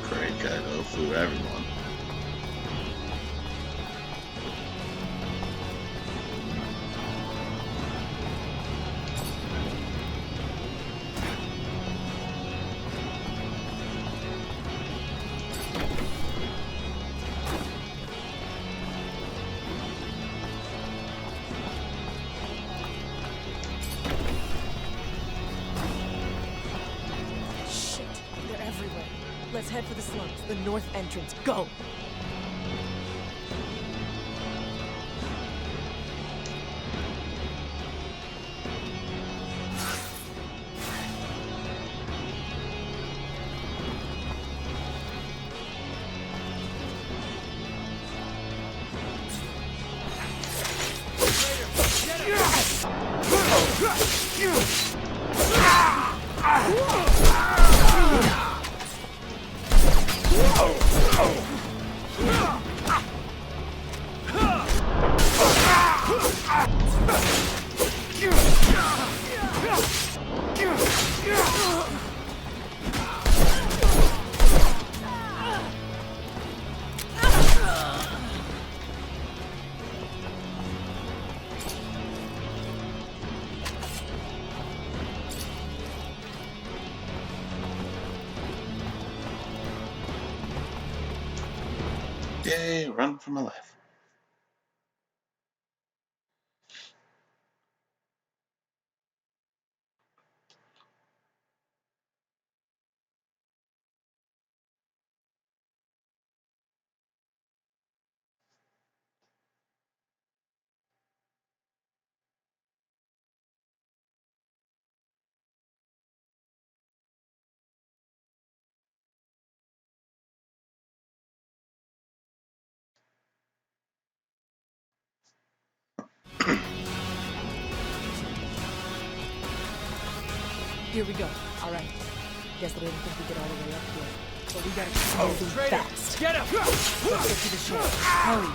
Great, gotta go through everyone. Shit, they're everywhere. Let's head for the slums, the north entrance. Go! Yay, run for my life. Here we go. All right. Guess they didn't think we'd get all the way up here. But we gotta keep moving fast. Get him! Let's get to the shore. Hurry.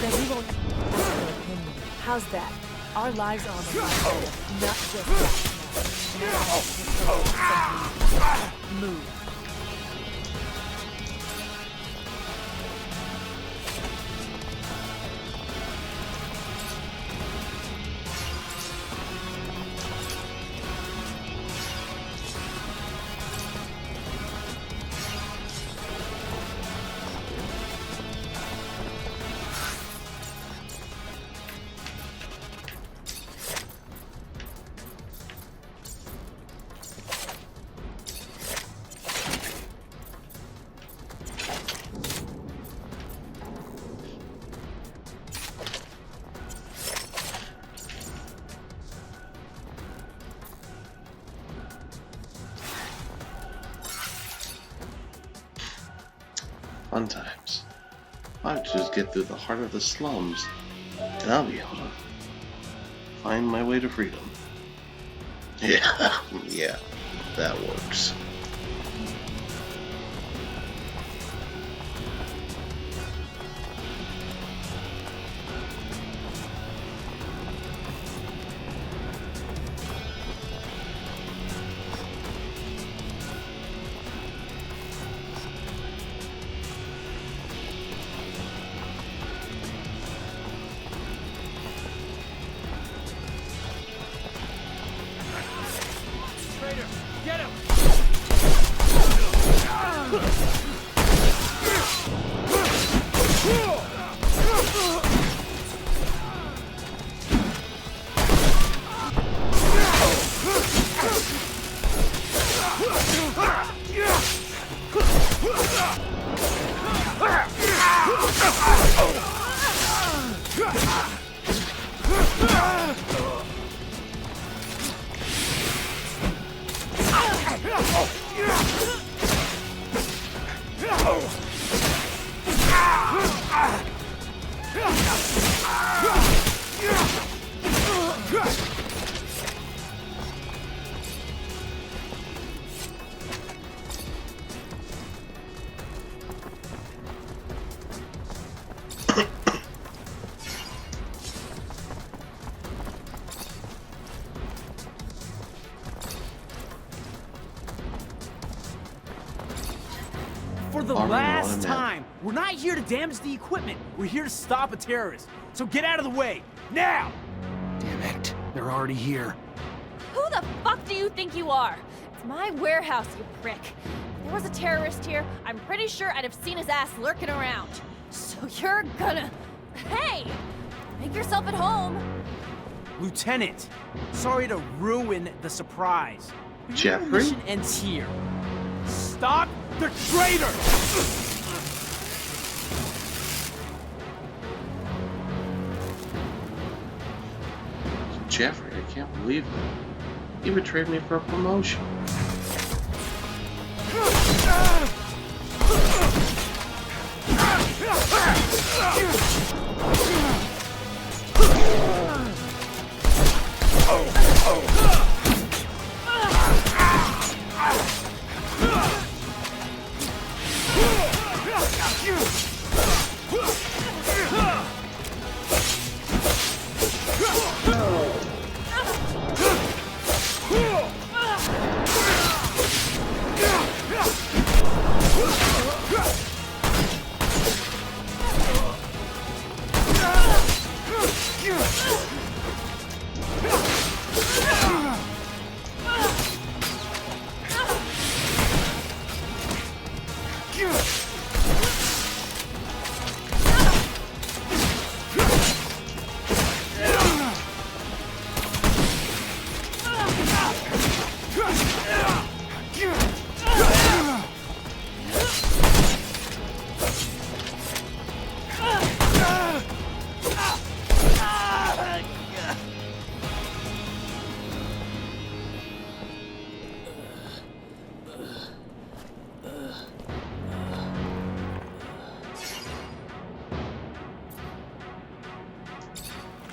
Then we won't ask their opinion. How's that? Our lives are on the line. Not just that. Move. Fun times. I'll just get through the heart of the slums, and I'll be able to find my way to freedom. Yeah, yeah, that works. Get him! Oh! For the last time, we're not here to damage the equipment. We're here to stop a terrorist. So get out of the way, now! Damn it, they're already here. Who the fuck do you think you are? It's my warehouse, you prick. If there was a terrorist here, I'm pretty sure I'd have seen his ass lurking around. So you're gonna... Hey! Make yourself at home. Lieutenant, sorry to ruin the surprise. Jeffrey? Your mission ends here. Stop the traitor! Jeffrey, I can't believe it. He betrayed me for a promotion.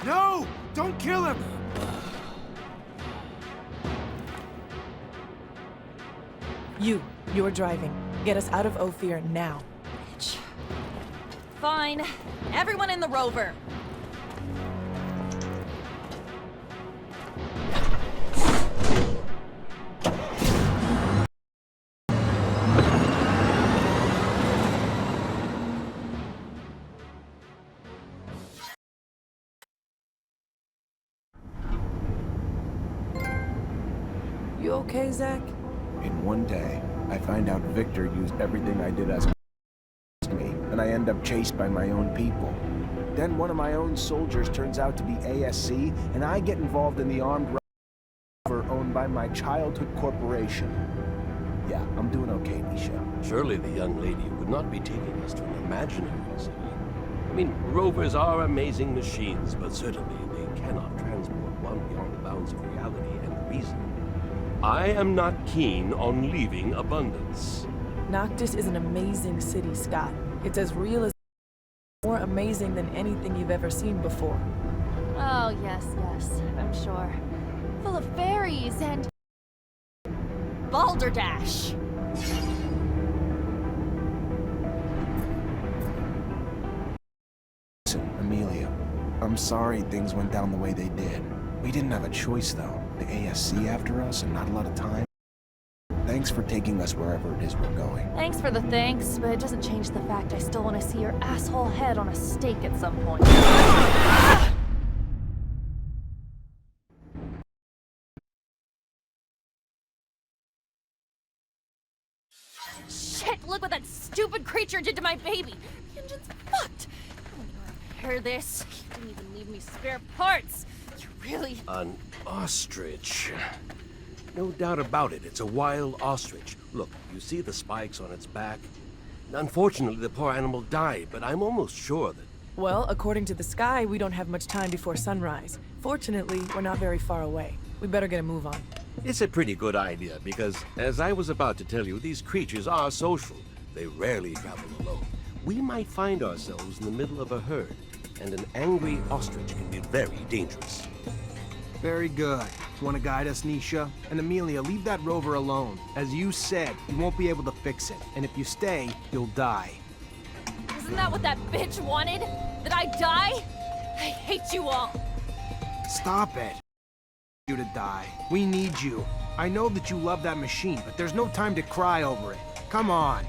No! Don't kill him! You're driving. Get us out of Ophir now. Bitch. Fine. Everyone in the rover. You okay, Zach? In one day, I find out Victor used everything I did as me, and I end up chased by my own people. Then one of my own soldiers turns out to be ASC, and I get involved in the armed robbery owned by my childhood corporation. Yeah, I'm doing okay, Nisha. Surely the young lady would not be taking us to an imaginary city. I mean, rovers are amazing machines, but certainly they cannot transport one beyond the bounds of reality and reason. I am not keen on leaving Abundance. Noctis is an amazing city, Scott. It's as real as more amazing than anything you've ever seen before. Oh, yes, I'm sure. Full of fairies and... Balderdash! Listen, Amelia, I'm sorry things went down the way they did. We didn't have a choice, though. The ASC after us and not a lot of time. Thanks for taking us wherever it is we're going. Thanks for the thanks, but it doesn't change the fact I still want to see your asshole head on a stake at some point. Shit, look what that stupid creature did to my baby! The engine's fucked! I want to repair this. You didn't even leave me spare parts! You really... An ostrich. No doubt about it, it's a wild ostrich. Look, you see the spikes on its back? Unfortunately, the poor animal died, but I'm almost sure that... Well, according to the sky, we don't have much time before sunrise. Fortunately, we're not very far away. We better get a move on. It's a pretty good idea, because, as I was about to tell you, these creatures are social. They rarely travel alone. We might find ourselves in the middle of a herd, and an angry ostrich can be very dangerous. Very good. Want to guide us, Nisha? And Amelia, leave that rover alone. As you said, you won't be able to fix it. And if you stay, you'll die. Isn't that what that bitch wanted? That I die? I hate you all. Stop it. You to die. We need you. I know that you love that machine, but there's no time to cry over it. Come on.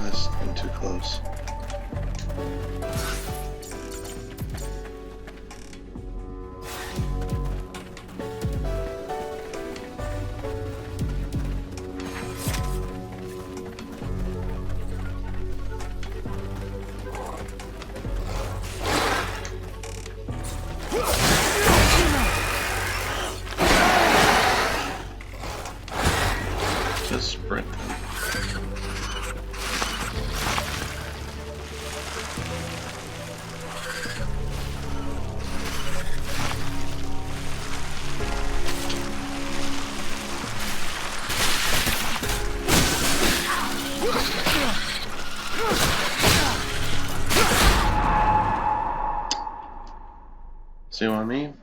That's getting too close. Just sprint them. See what I mean?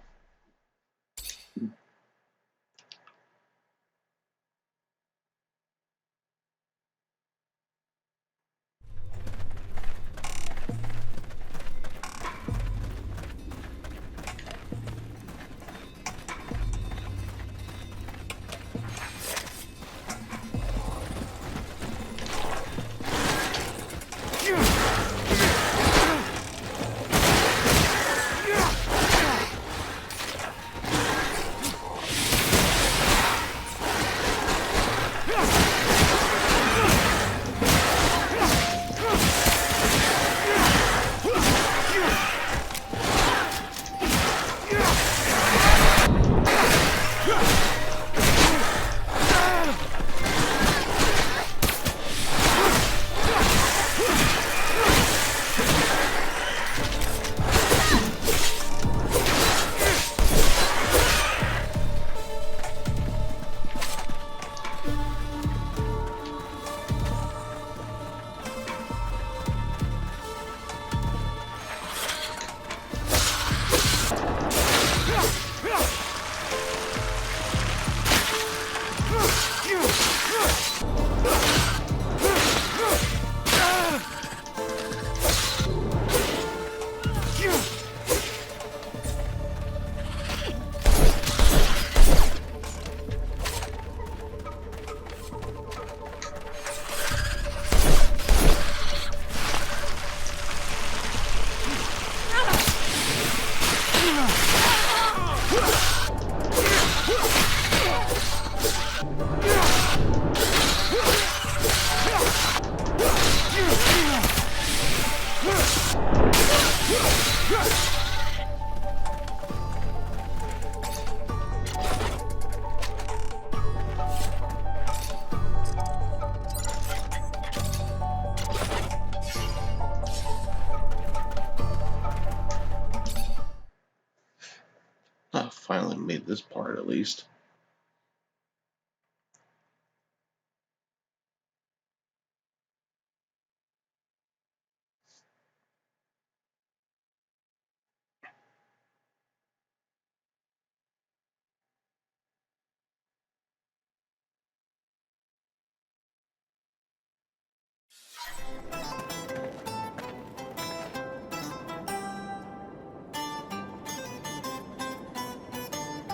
I finally made this part at least.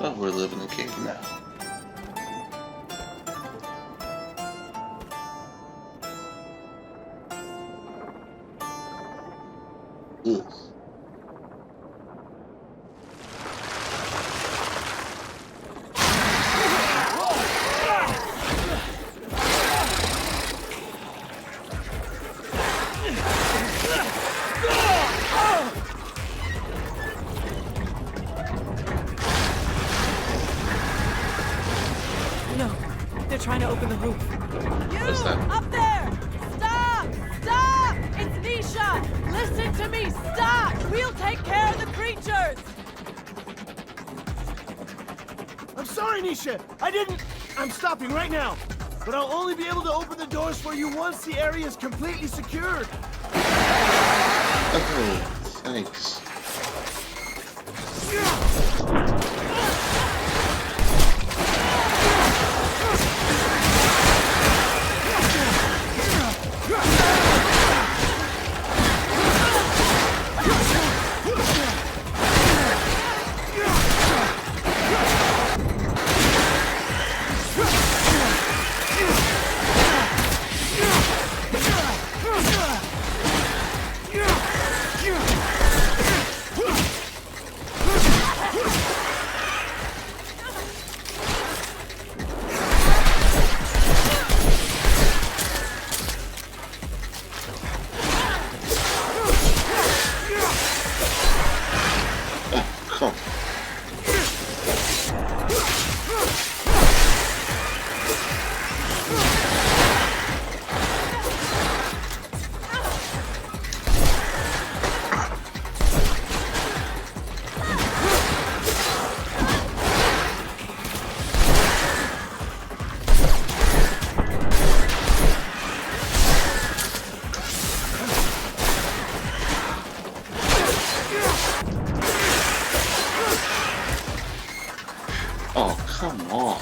But we're living in a cave now. Ugh. They're trying to open the roof. What's that? Up there! Stop! Stop! It's Nisha! Listen to me! Stop! We'll take care of the creatures! I'm sorry, Nisha. I didn't... I'm stopping right now. But I'll only be able to open the doors for you once the area is completely secured. Oh, thanks. Oh, come on.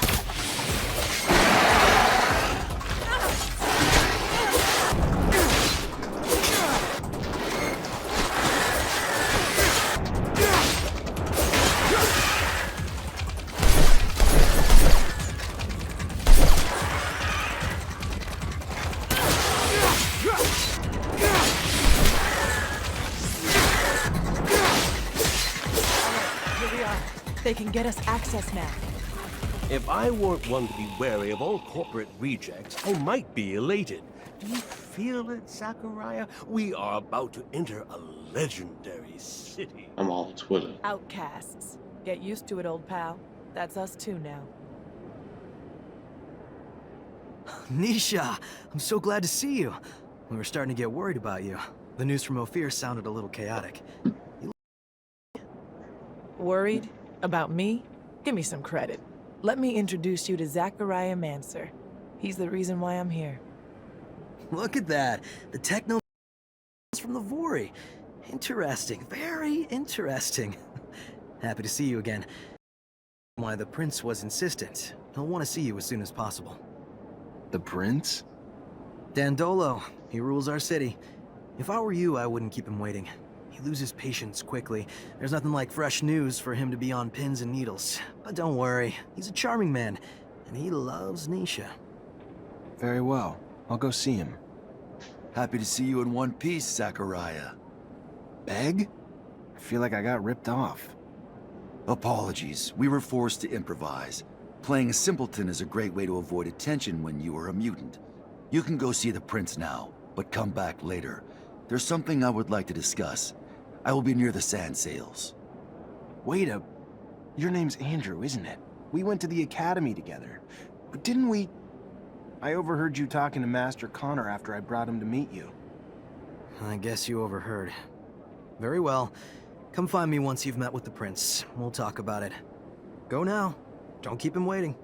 They can get us access now. If I weren't one to be wary of all corporate rejects, I might be elated. Do you feel it, Zachariah? We are about to enter a legendary city. I'm all Twitter. Outcasts. Get used to it, old pal. That's us too now. Nisha, I'm so glad to see you. We were starting to get worried about you. The news from Ophir sounded a little chaotic. Worried? About me? Give me some credit. Let me introduce you to Zachariah Mancer. He's the reason why I'm here. Look at that. The Technomancer from the Vori. Interesting. Very interesting. Happy to see you again. Why the Prince was insistent. He'll want to see you as soon as possible. The Prince? Dandolo. He rules our city. If I were you, I wouldn't keep him waiting. He loses patience quickly. There's nothing like fresh news for him to be on pins and needles. But don't worry, he's a charming man, and he loves Nisha. Very well. I'll go see him. Happy to see you in one piece, Zachariah. Beg? I feel like I got ripped off. Apologies. We were forced to improvise. Playing a simpleton is a great way to avoid attention when you are a mutant. You can go see the Prince now, but come back later. There's something I would like to discuss. I will be near the sand sails. Wait a... Your name's Andrew, isn't it? We went to the academy together. But didn't we... I overheard you talking to Master Connor after I brought him to meet you. I guess you overheard. Very well. Come find me once you've met with the Prince. We'll talk about it. Go now. Don't keep him waiting.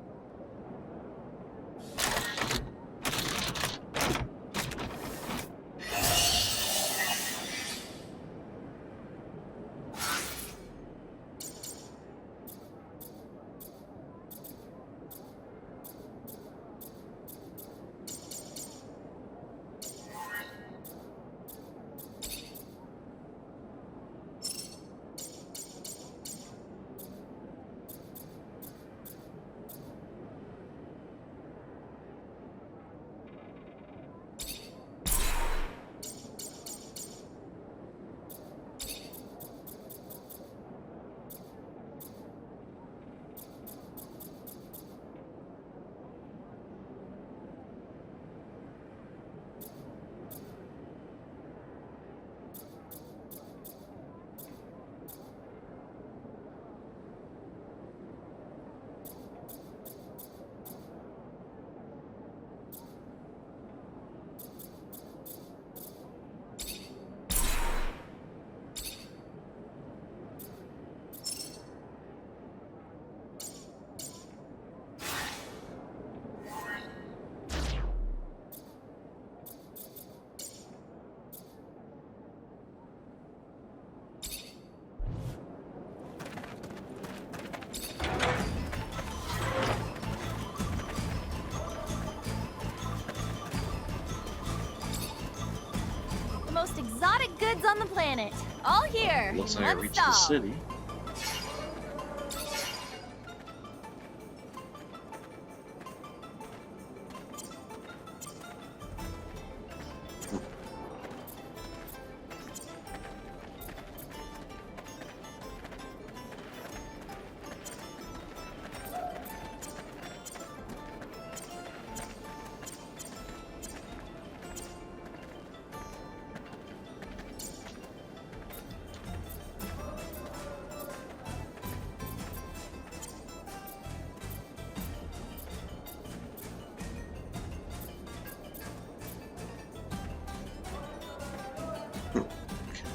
Most exotic goods on the planet. All here. Looks in like I one reached stall. the city.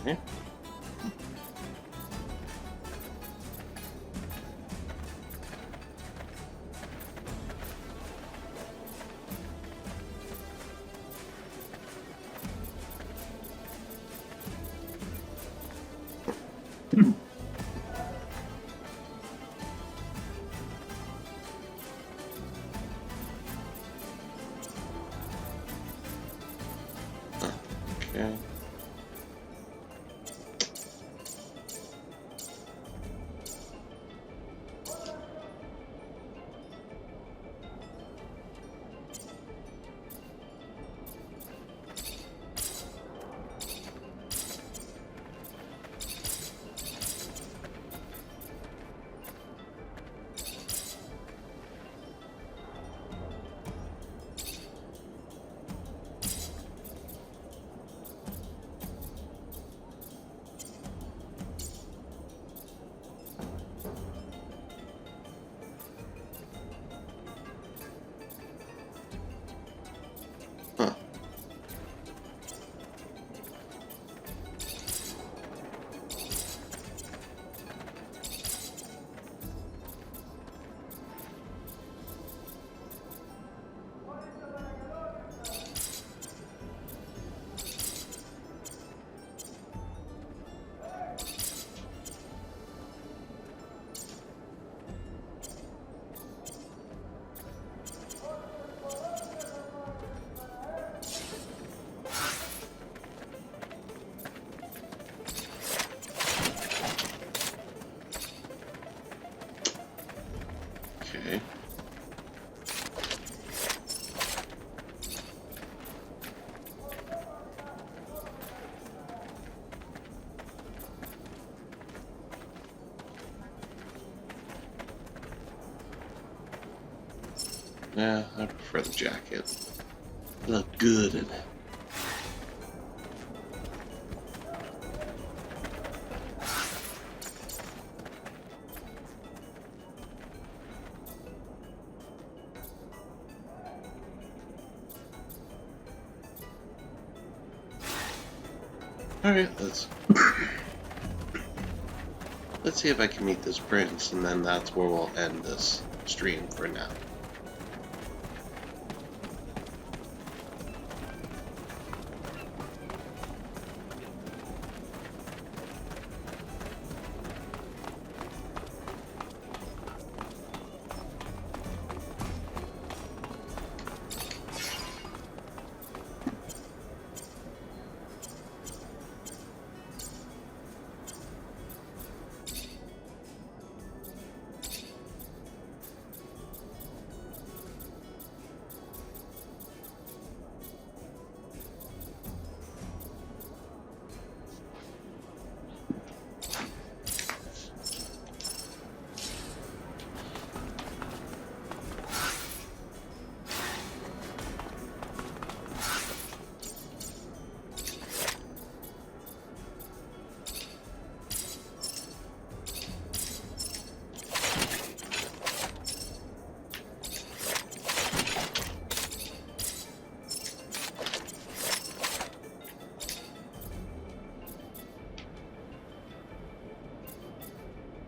Okay. Okay. Huh. Okay. Yeah, I prefer the jacket. Look good in it. Alright, let's see if I can meet this prince, and then that's where we'll end this stream for now.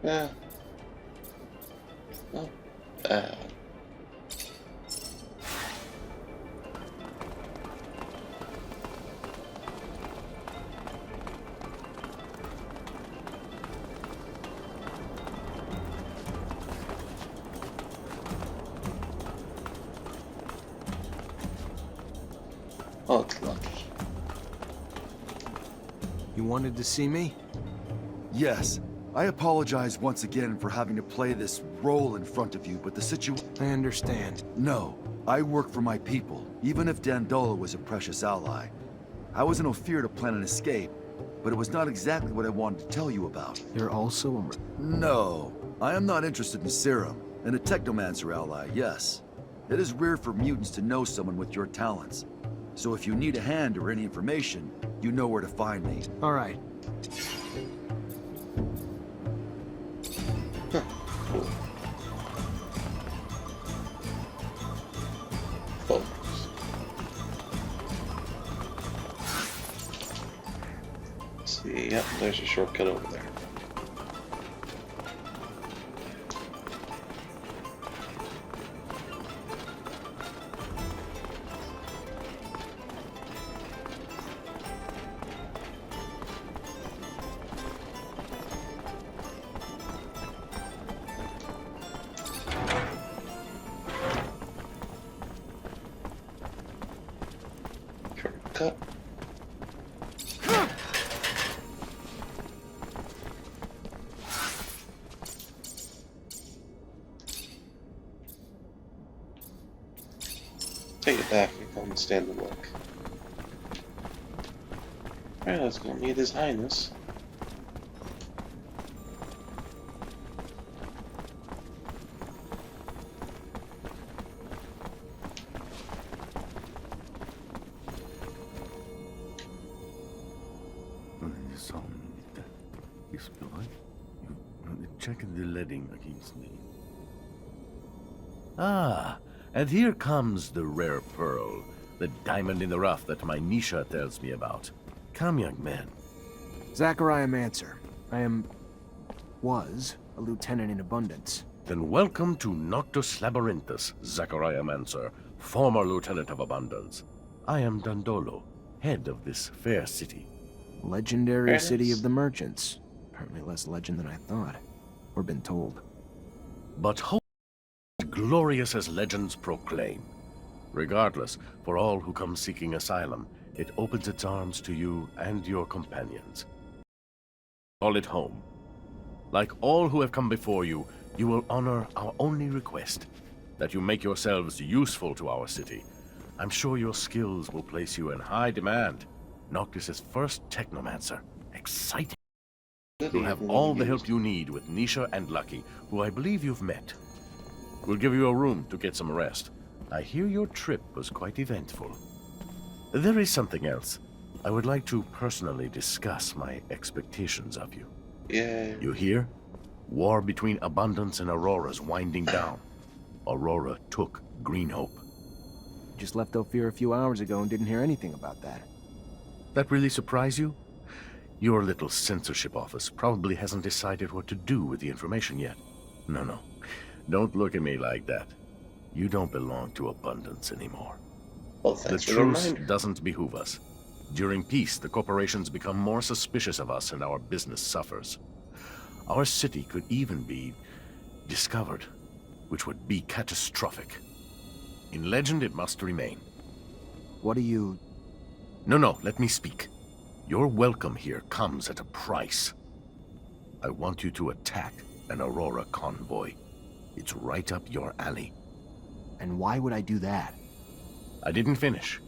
Yeah. Not bad. Oh, it's lucky. You wanted to see me? Yes. I apologize once again for having to play this role in front of you, but the situation... I understand. No. I work for my people, even if Dandolo was a precious ally. I was in Ophir to plan an escape, but it was not exactly what I wanted to tell you about. You're also a... No. I am not interested in Serum, and a Technomancer ally, yes. It is rare for mutants to know someone with your talents. So if you need a hand or any information, you know where to find me. All right. Cool. Focus. Let's see, yep, there's a shortcut over there. Shortcut. Take it back and come stand and look. Alright, let's go meet His Highness. Checking the leading against me. Ah, and here comes the rare pearl, the diamond in the rough that my Nisha tells me about. Come, young man. Zachariah Mancer. was a lieutenant in Abundance. Then welcome to Noctus Labyrinthus, Zachariah Mancer, former lieutenant of Abundance. I am Dandolo, head of this fair city. Legendary city of the merchants. Apparently less legend than I thought. Or been told. But hope glorious as legends proclaim. Regardless, for all who come seeking asylum, it opens its arms to you and your companions. Call it home. Like all who have come before you, you will honor our only request, that you make yourselves useful to our city. I'm sure your skills will place you in high demand. Noctis' first Technomancer. Exciting. You'll have all the help you need with Nisha and Lucky, who I believe you've met. We'll give you a room to get some rest. I hear your trip was quite eventful. There is something else. I would like to personally discuss my expectations of you. Yeah. You hear? War between Abundance and Aurora's winding down. Aurora took Green Hope. Just left Ophir a few hours ago and didn't hear anything about that. That really surprise you? Your little censorship office probably hasn't decided what to do with the information yet. No. Don't look at me like that. You don't belong to Abundance anymore. Well, the truce doesn't behoove us. During peace, the corporations become more suspicious of us and our business suffers. Our city could even be discovered, which would be catastrophic. In legend, it must remain. What do you... No, let me speak. Your welcome here comes at a price. I want you to attack an Aurora convoy. It's right up your alley. And why would I do that? I didn't finish.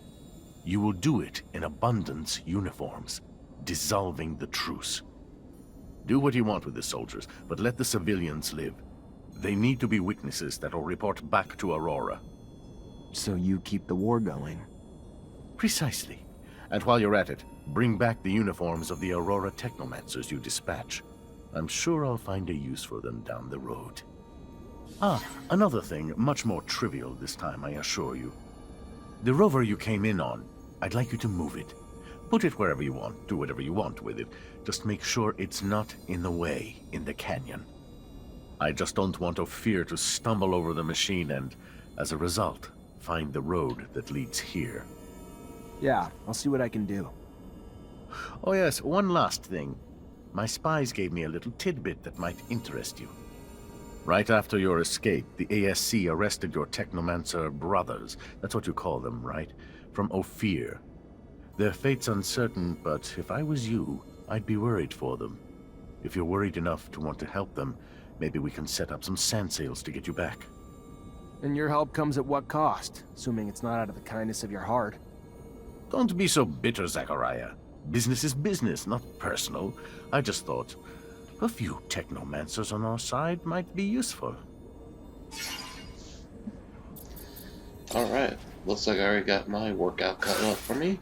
You will do it in Abundance uniforms, dissolving the truce. Do what you want with the soldiers, but let the civilians live. They need to be witnesses that will report back to Aurora. So you keep the war going? Precisely. And while you're at it, bring back the uniforms of the Aurora Technomancers you dispatch. I'm sure I'll find a use for them down the road. Ah, another thing, much more trivial this time, I assure you. The rover you came in on, I'd like you to move it. Put it wherever you want, do whatever you want with it. Just make sure it's not in the way in the canyon. I just don't want Ophir to stumble over the machine and, as a result, find the road that leads here. Yeah, I'll see what I can do. Oh yes, one last thing. My spies gave me a little tidbit that might interest you. Right after your escape, the ASC arrested your Technomancer brothers. That's what you call them, right? From Ophir. Their fate's uncertain, but if I was you, I'd be worried for them. If you're worried enough to want to help them, maybe we can set up some sand sails to get you back. And your help comes at what cost? Assuming it's not out of the kindness of your heart. Don't be so bitter, Zachariah. Business is business, not personal. I just thought a few Technomancers on our side might be useful. Alright, looks like I already got my workout cut up for me.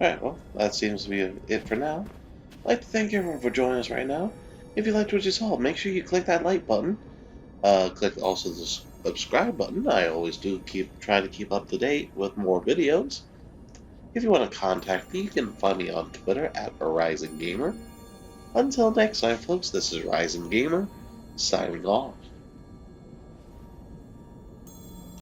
Alright, well, that seems to be it for now. I'd like to thank everyone for joining us right now. If you liked what you saw, make sure you click that like button. Click also the subscribe button. I always do try to keep up to date with more videos. If you want to contact me, you can find me on Twitter at ArisingGamer. Until next time, folks, this is ArisingGamer, signing off.